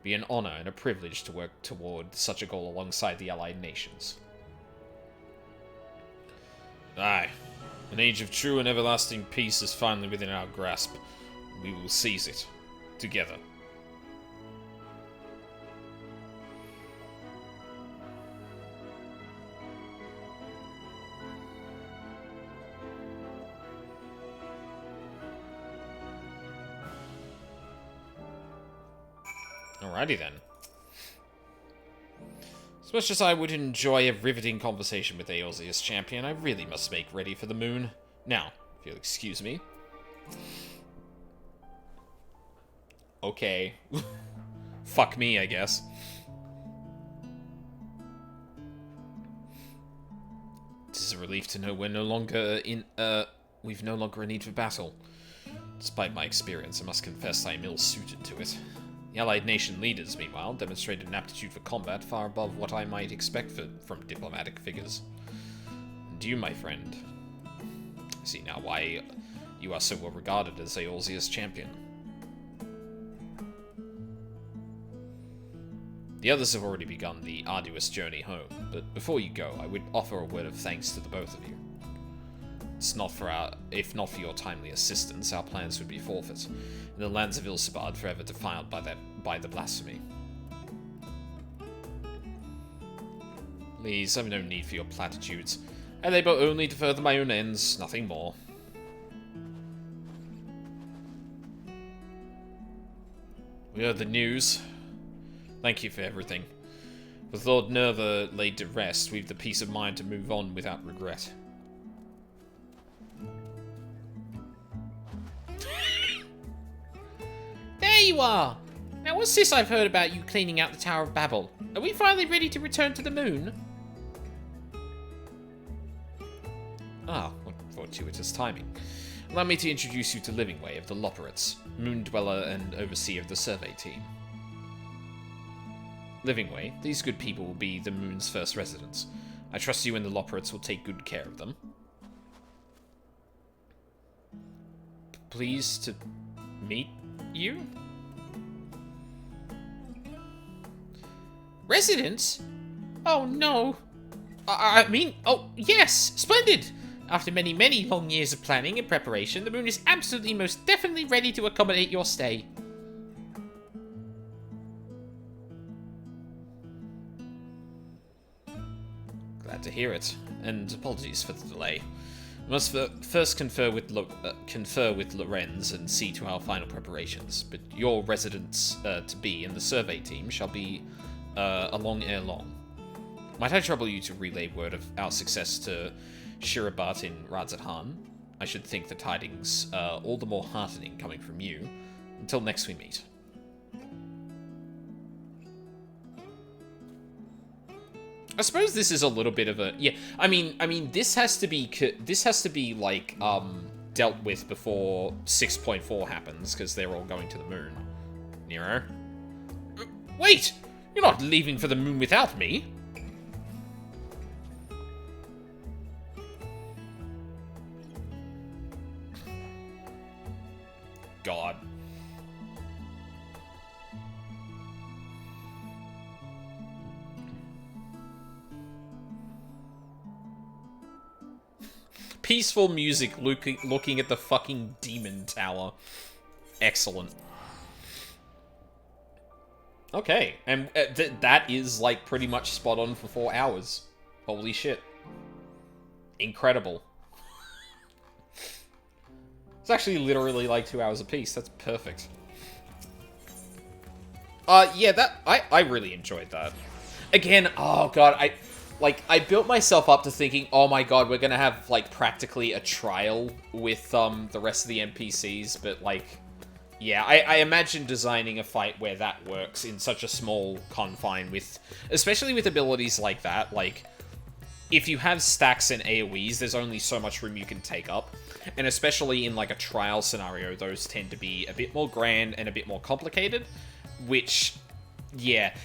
be an honor and a privilege to work toward such a goal alongside the allied nations. Aye, an age of true and everlasting peace is finally within our grasp. We will seize it, together. Alrighty then. As much as I would enjoy a riveting conversation with Eorzeus Champion, I really must make ready for the moon. Now, if you'll excuse me. Okay. Fuck me, I guess. It is a relief to know we're no longer we've no longer a need for battle. Despite my experience, I must confess I am ill-suited to it. The allied nation leaders, meanwhile, demonstrated an aptitude for combat far above what I might expect from diplomatic figures. And you, my friend, I see now why you are so well regarded as Eorzeus Champion. The others have already begun the arduous journey home, but before you go, I would offer a word of thanks to the both of you. If not for your timely assistance, our plans would be forfeit, and the lands of Ilsebard forever defiled by the blasphemy. Please, I've no need for your platitudes. I labor only to further my own ends, nothing more. We heard the news. Thank you for everything. With Lord Nerva laid to rest, we've the peace of mind to move on without regret. There you are! Now what's this I've heard about you cleaning out the Tower of Babel? Are we finally ready to return to the moon? Ah, what fortuitous timing. Allow me to introduce you to Livingway of the Loporrits, moon dweller and overseer of the survey team. Livingway, these good people will be the moon's first residents. I trust you and the Loporrits will take good care of them. Pleased to meet you? Residents? Oh no. Oh yes, splendid! After many, many long years of planning and preparation, the moon is absolutely most definitely ready to accommodate your stay. Glad to hear it, and apologies for the delay. I must first confer with Lorenz and see to our final preparations, but your residents-to-be in the survey team shall be along ere long. Might I trouble you to relay word of our success to Shirabat in Radzathan? I should think the tidings all the more heartening coming from you. Until next we meet. I suppose this is a little bit of a I mean this has to be like dealt with before 6.4 happens because they're all going to the moon. Nero, wait! You're not leaving for the moon without me. god. Peaceful music looking at the fucking demon tower. Excellent. Okay, and that is, like, pretty much spot on for 4 hours. Holy shit. Incredible. It's actually literally, like, 2 hours apiece. That's perfect. Yeah, I really enjoyed that. Again, oh god, I built myself up to thinking, oh my god, we're gonna have, like, practically a trial with, the rest of the NPCs, but, like, yeah, I imagine designing a fight where that works in such a small confine with, especially with abilities like that, like, if you have stacks and AoEs, there's only so much room you can take up, and especially in, like, a trial scenario, those tend to be a bit more grand and a bit more complicated, which... yeah,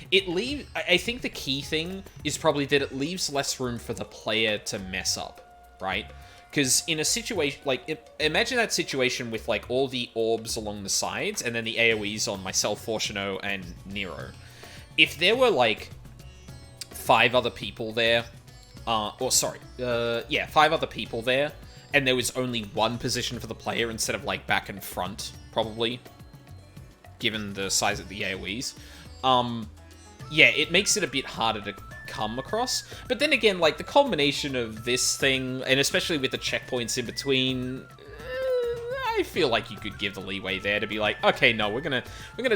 I think the key thing is probably that it leaves less room for the player to mess up, right? Because in a situation, like, imagine that situation with, like, all the orbs along the sides, and then the AoEs on myself, Fourchenault, and Nero. If there were, like, 5 other people there, 5 other people there, and there was only one position for the player instead of, like, back and front, probably, given the size of the AoEs, yeah, it makes it a bit harder to come across. But then again, like, the combination of this thing, and especially with the checkpoints in between, I feel like you could give the leeway there to be like, okay, no, we're gonna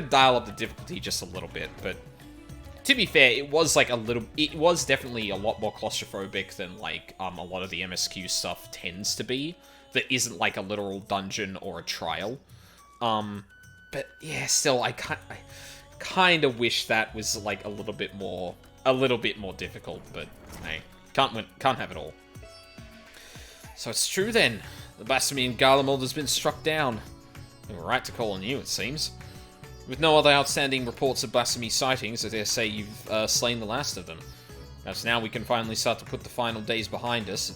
dial up the difficulty just a little bit. But to be fair, it was definitely a lot more claustrophobic than, like, a lot of the MSQ stuff tends to be, that isn't like a literal dungeon or a trial. But yeah, still, I kind of wish that was, like, a little bit more difficult, but hey, can't have it all. So it's true then. The blasphemy in Garlemald has been struck down. They were right to call on you, it seems. With no other outstanding reports of blasphemy sightings, I dare say you've slain the last of them. Perhaps now we can finally start to put the final days behind us.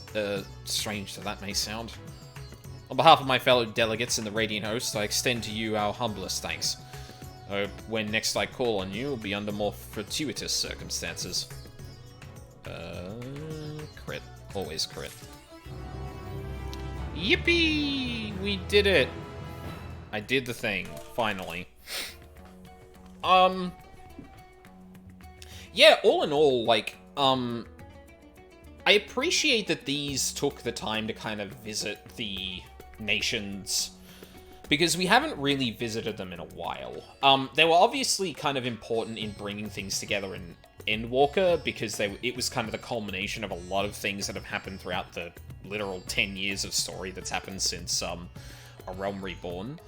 Strange that that may sound. On behalf of my fellow delegates in the Radiant Host, I extend to you our humblest thanks. I hope when next I call on you, it will be under more fortuitous circumstances. Crit. Always crit. Yippee! We did it! I did the thing, finally. Yeah, all in all, like, I appreciate that these took the time to kind of visit the nations, because we haven't really visited them in a while. They were obviously kind of important in bringing things together in Endwalker, because it was kind of the culmination of a lot of things that have happened throughout the literal 10 years of story that's happened since A Realm Reborn.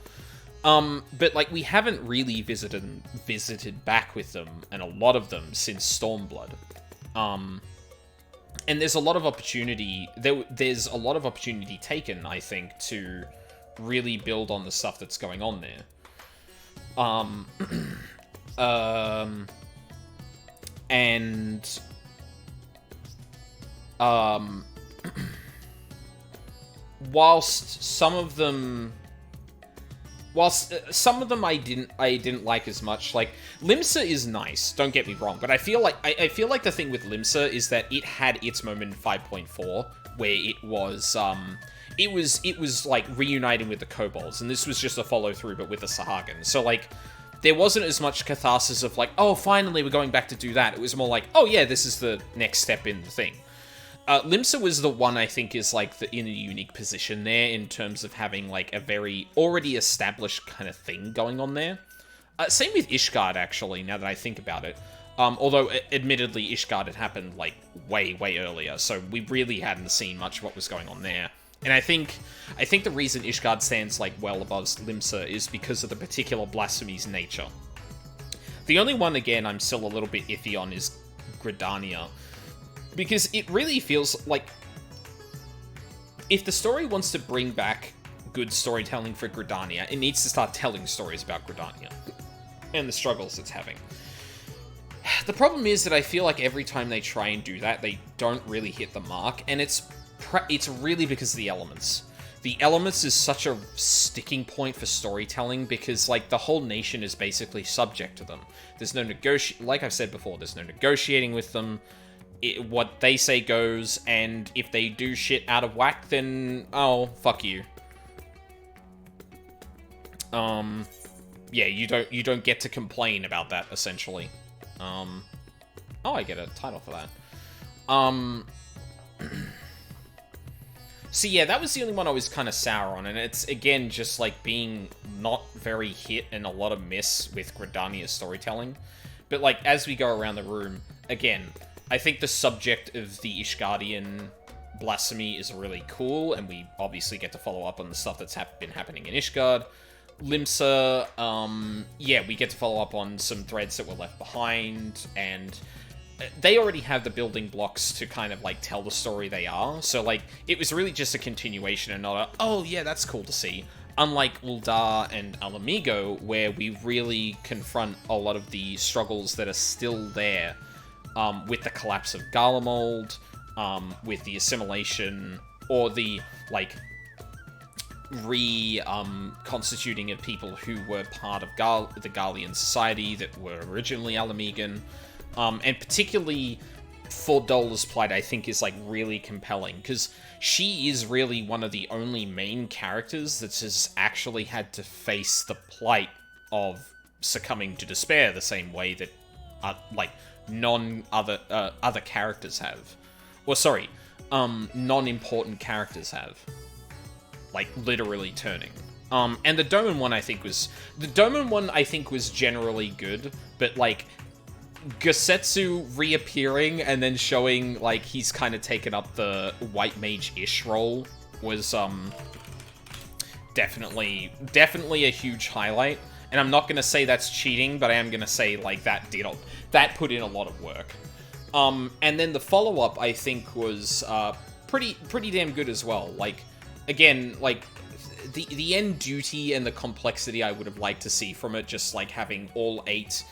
But, like, we haven't really visited back with them, and a lot of them, since Stormblood. And there's a lot of opportunity, there's a lot of opportunity taken, I think, to really build on the stuff that's going on there. And whilst some of them I didn't like as much. Like, Limsa is nice, don't get me wrong, but I feel like the thing with Limsa is that it had its moment in 5.4 where it was like reuniting with the kobolds, and this was just a follow through but with the Sahagin. So, like, there wasn't as much catharsis of like, oh, finally we're going back to do that. It was more like, oh yeah, this is the next step in the thing. Limsa was the one I think is, like, in a unique position there in terms of having, like, a very already established kind of thing going on there. Same with Ishgard, actually, now that I think about it. Although, admittedly, Ishgard had happened, like, way, way earlier, so we really hadn't seen much of what was going on there. And I think the reason Ishgard stands, like, well above Limsa is because of the particular blasphemy's nature. The only one, again, I'm still a little bit iffy on is Gridania. Because it really feels like, if the story wants to bring back good storytelling for Gridania, it needs to start telling stories about Gridania and the struggles it's having. The problem is that I feel like every time they try and do that, they don't really hit the mark, and it's really because of the elements. the elements is such a sticking point for storytelling because, like, the whole nation is basically subject to them. There's no like I've said before, there's no negotiating with them. What they say goes, and if they do shit out of whack, then, oh, fuck you. Yeah, you don't get to complain about that, essentially. Oh, I get a title for that. So yeah, that was the only one I was kind of sour on, and it's, again, just, like, being not very hit and a lot of miss with Gridania's storytelling. But, like, as we go around the room, again, I think the subject of the Ishgardian blasphemy is really cool, and we obviously get to follow up on the stuff that's been happening in Ishgard. Limsa, yeah, we get to follow up on some threads that were left behind, and they already have the building blocks to kind of, like, tell the story they are, so, like, it was really just a continuation and not a, oh, yeah, that's cool to see. Unlike Uldar and Alamigo, where we really confront a lot of the struggles that are still there, with the collapse of Garlemald, with the assimilation, or the, like, constituting of people who were part of the Garlean society that were originally Alamigan. And particularly for Dola's plight, I think is, like, really compelling, because she is really one of the only main characters that has actually had to face the plight of succumbing to despair the same way that, like, other characters have. Or, sorry, non-important characters have. Like, literally turning. And the Doman one, I think, was generally good, but, like, Gosetsu reappearing and then showing, like, he's kind of taken up the white mage-ish role was, definitely a huge highlight. And I'm not gonna say that's cheating, but I am gonna say, like, that put in a lot of work. And then the follow-up, I think, was, pretty damn good as well. Like, again, like, the end duty and the complexity I would have liked to see from it, just, like, having all eight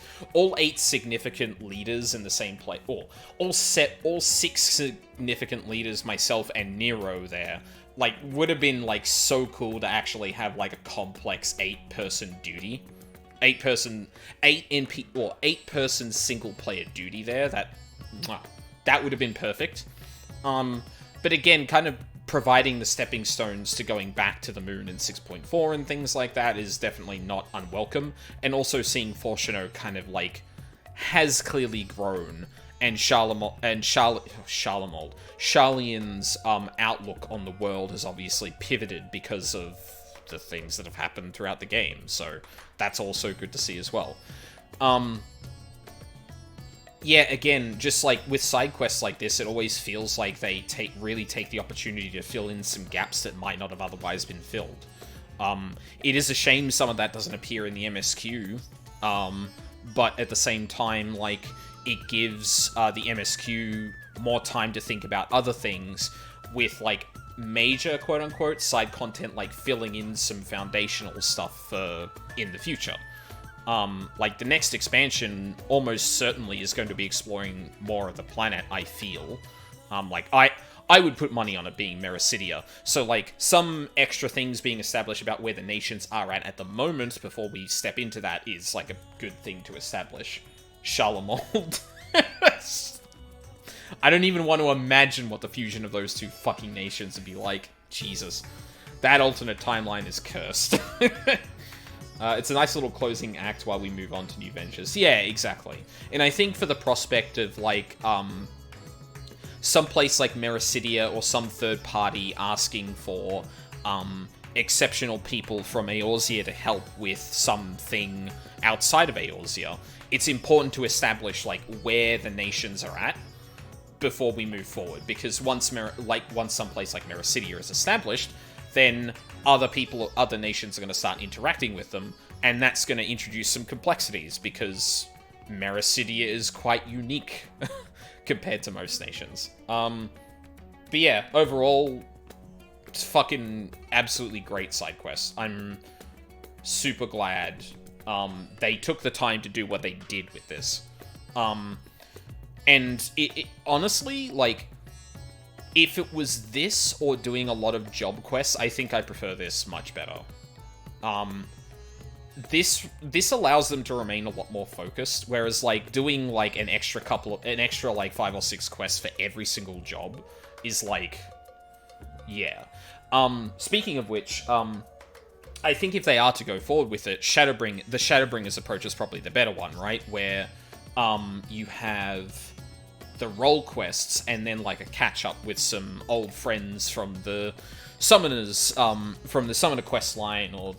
significant leaders in the same place, or all 6 significant leaders, myself and Nero there, like, would have been, like, so cool to actually have, like, a complex 8-person duty. 8-person single-player duty there, that would have been perfect. But again, kind of providing the stepping stones to going back to the moon in 6.4 and things like that is definitely not unwelcome. And also seeing Fourchenault kind of, like, has clearly grown, and Charlian's outlook on the world has obviously pivoted because of the things that have happened throughout the game. So that's also good to see as well. Yeah, again, just, like, with side quests like this, it always feels like they really take the opportunity to fill in some gaps that might not have otherwise been filled. It is a shame some of that doesn't appear in the MSQ, but at the same time, like, it gives the MSQ more time to think about other things with, like, major quote-unquote side content, like filling in some foundational stuff in the future. Like, the next expansion almost certainly is going to be exploring more of the planet, I feel. Like, I would put money on it being Mericidia. So, like, some extra things being established about where the nations are at the moment before we step into that is, like, a good thing to establish. Charlemagne. I don't even want to imagine what the fusion of those two fucking nations would be like. Jesus. That alternate timeline is cursed. It's a nice little closing act while we move on to new ventures. Yeah, exactly. And I think for the prospect of, like, some place like Mericidia or some third party asking for exceptional people from Eorzea to help with something outside of Eorzea, it's important to establish, like, where the nations are at before we move forward. Because once some place like Mericidia is established, then other nations are going to start interacting with them, and that's going to introduce some complexities, because Mericidia is quite unique compared to most nations. But yeah, overall, it's fucking absolutely great side quests. I'm super glad they took the time to do what they did with this. And it honestly, like, if it was this or doing a lot of job quests, I think I prefer this much better. This allows them to remain a lot more focused, whereas like doing like an extra like 5 or 6 quests for every single job is like, yeah. Speaking of which, I think if they are to go forward with it, the Shadowbringers approach is probably the better one, right? Where you have the role quests and then like a catch up with some old friends from the summoners, from the summoner quest line or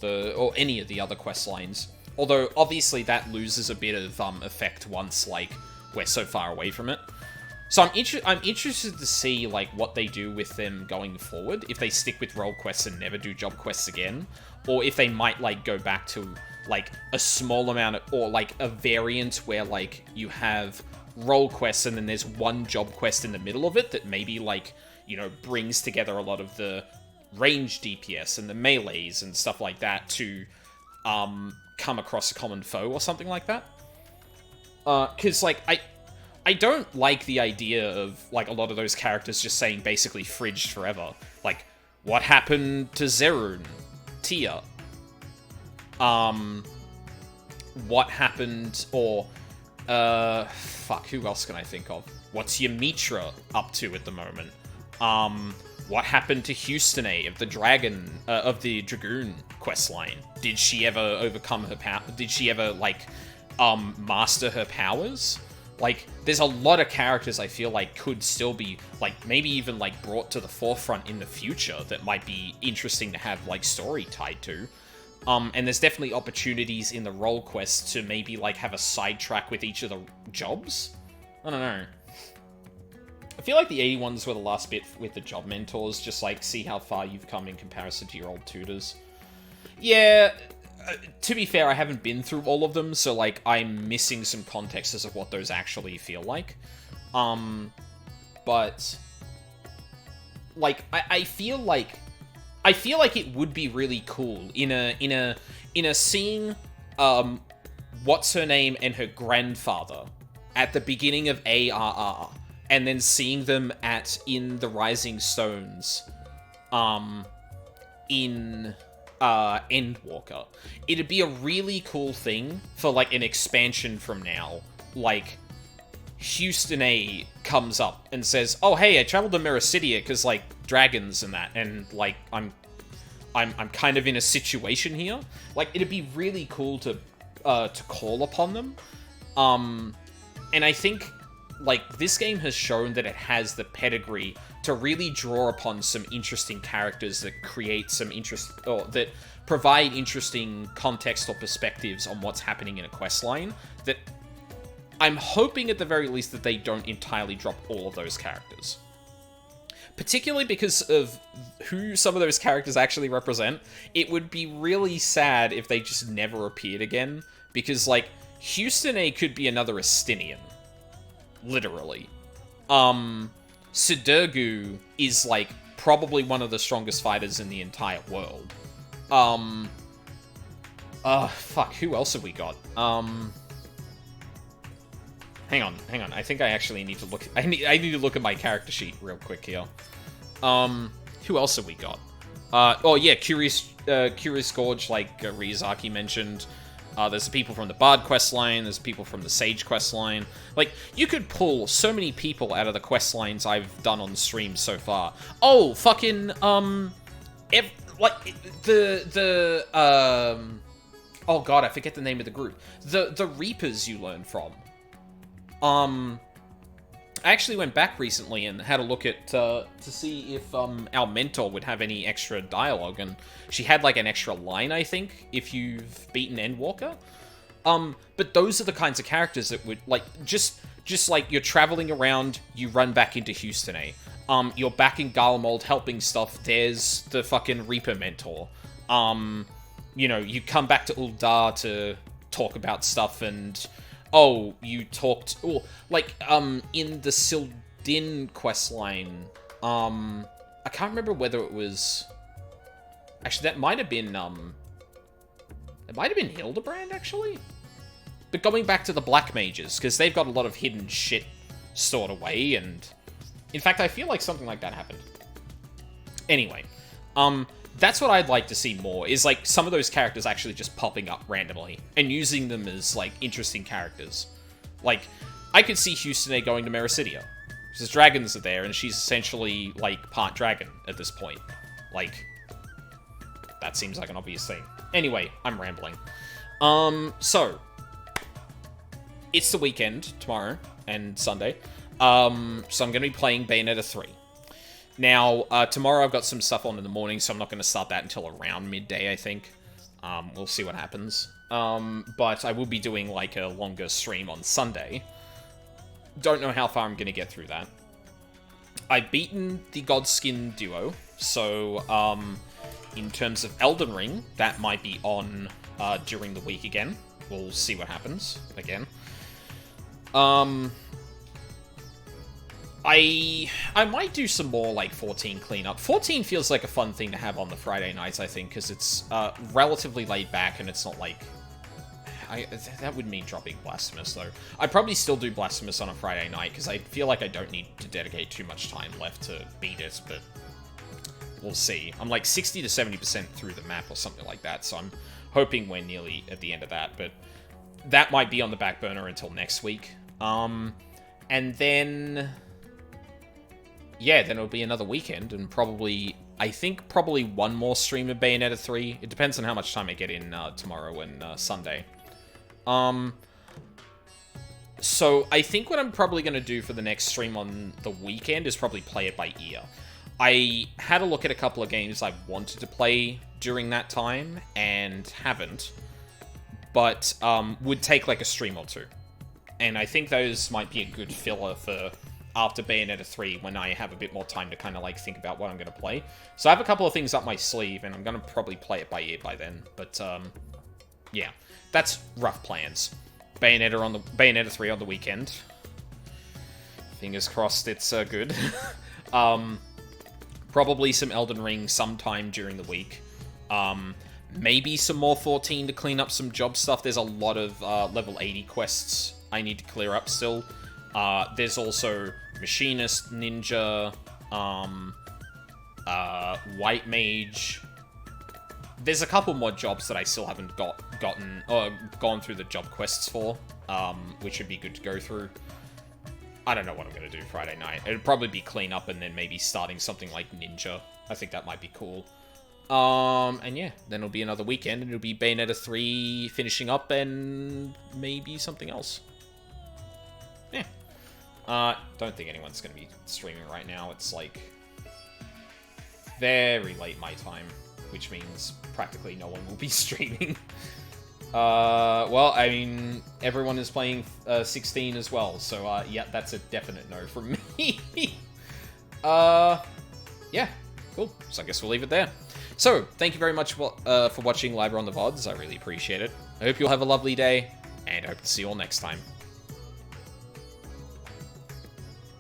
any of the other quest lines. Although obviously that loses a bit of effect once like we're so far away from it. So I'm interested to see like what they do with them going forward, if they stick with role quests and never do job quests again, or if they might like go back to like a small amount of, or like a variant where like you have role quests and then there's one job quest in the middle of it that maybe like, you know, brings together a lot of the range DPS and the melees and stuff like that to come across a common foe or something like that. Because like I don't like the idea of like a lot of those characters just saying basically fridged forever. Like, what happened to Zerun? Tia? What happened, or fuck, who else can I think of? What's your Mitra up to at the moment? What happened to Fourchenault of the Dragoon questline? Did she ever overcome her power? Did she ever like master her powers? Like, there's a lot of characters I feel like could still be, like, maybe even, like, brought to the forefront in the future that might be interesting to have, like, story tied to. And there's definitely opportunities in the role quests to maybe, like, have a sidetrack with each of the jobs? I don't know. I feel like the 81s were the last bit with the job mentors, just, like, see how far you've come in comparison to your old tutors. Yeah... to be fair, I haven't been through all of them, so, like, I'm missing some context as of what those actually feel like. But, like, I feel like it would be really cool in a seeing, what's her name and her grandfather at the beginning of ARR, and then seeing them in the Rising Stones, in Endwalker. It'd be a really cool thing for, like, an expansion from now. Like, Fourchenault comes up and says, oh, hey, I traveled to Meracidia because, like, dragons and that, and, like, I'm kind of in a situation here. Like, it'd be really cool to call upon them. And I think, like, this game has shown that it has the pedigree to really draw upon some interesting characters that create some interest, or that provide interesting context or perspectives on what's happening in a questline, that I'm hoping at the very least that they don't entirely drop all of those characters. Particularly because of who some of those characters actually represent, it would be really sad if they just never appeared again, because, like, Fourchenault could be another Estinian. Literally. Sidurgu is, like, probably one of the strongest fighters in the entire world. Fuck, who else have we got? Hang on. I think I actually need to look... I need to look at my character sheet real quick here. Who else have we got? Oh, yeah, Curious Gorge, like Ryuzaki mentioned. There's the people from the Bard questline, there's people from the Sage questline. Like, you could pull so many people out of the questlines I've done on stream so far. Oh, fucking, oh god, I forget the name of the group. The Reapers you learn from. I actually went back recently and had a look at, to see if, our mentor would have any extra dialogue, and she had, like, an extra line, I think, if you've beaten Endwalker. But those are the kinds of characters that would, like, just like, you're traveling around, you run back into Fourchenault. You're back in Garlemald helping stuff, there's the fucking Reaper mentor. You know, you come back to Uldar to talk about stuff, and... oh, you talked... oh, like, in the Sildin questline, I can't remember whether it was... actually, that might have been, it might have been Hildebrand, actually? But going back to the Black Mages, because they've got a lot of hidden shit stored away, and In fact, I feel like something like that happened. Anyway, that's what I'd like to see more, is, like, some of those characters actually just popping up randomly and using them as, like, interesting characters. Like, I could see Houston going to Mericidia. Because dragons are there, and she's essentially, like, part dragon at this point. Like, that seems like an obvious thing. Anyway, I'm rambling. So, it's the weekend, tomorrow and Sunday. So I'm going to be playing Bayonetta 3. Now, tomorrow I've got some stuff on in the morning, so I'm not going to start that until around midday, I think. We'll see what happens. But I will be doing, like, a longer stream on Sunday. Don't know how far I'm going to get through that. I've beaten the Godskin duo, so, in terms of Elden Ring, that might be on, during the week again. We'll see what happens, again. I might do some more, like, 14 cleanup. 14 feels like a fun thing to have on the Friday nights, I think, because it's, relatively laid back, and it's not, like... that would mean dropping Blasphemous, though. I'd probably still do Blasphemous on a Friday night, because I feel like I don't need to dedicate too much time left to beat it, but we'll see. I'm like 60 to 70% through the map or something like that, so I'm hoping we're nearly at the end of that, but that might be on the back burner until next week. And then... yeah, then it'll be another weekend, and probably... I think probably one more stream of Bayonetta 3. It depends on how much time I get in tomorrow and Sunday. So I think what I'm probably going to do for the next stream on the weekend is probably play it by ear. I had a look at a couple of games I wanted to play during that time, and haven't. But would take like a stream or two. And I think those might be a good filler for after Bayonetta 3, when I have a bit more time to kind of like think about what I'm going to play. So I have a couple of things up my sleeve, and I'm going to probably play it by ear by then. But yeah, that's rough plans. Bayonetta 3 on the weekend. Fingers crossed it's good. Probably some Elden Ring sometime during the week. Maybe some more 14 to clean up some job stuff. There's a lot of level 80 quests I need to clear up still. There's also Machinist, Ninja, White Mage. There's a couple more jobs that I still haven't gone through the job quests for, which would be good to go through. I don't know what I'm going to do Friday night. It'd probably be clean up and then maybe starting something like Ninja. I think that might be cool. And yeah, then it'll be another weekend, and it'll be Bayonetta 3 finishing up, and maybe something else. Yeah. Don't think anyone's going to be streaming right now. It's like very late my time, which means practically no one will be streaming. Well, I mean, everyone is playing 16 as well, so yeah, that's a definite no from me. Yeah, cool. So I guess we'll leave it there. So, thank you very much for watching live or on the VODs. I really appreciate it. I hope you'll have a lovely day, and I hope to see you all next time.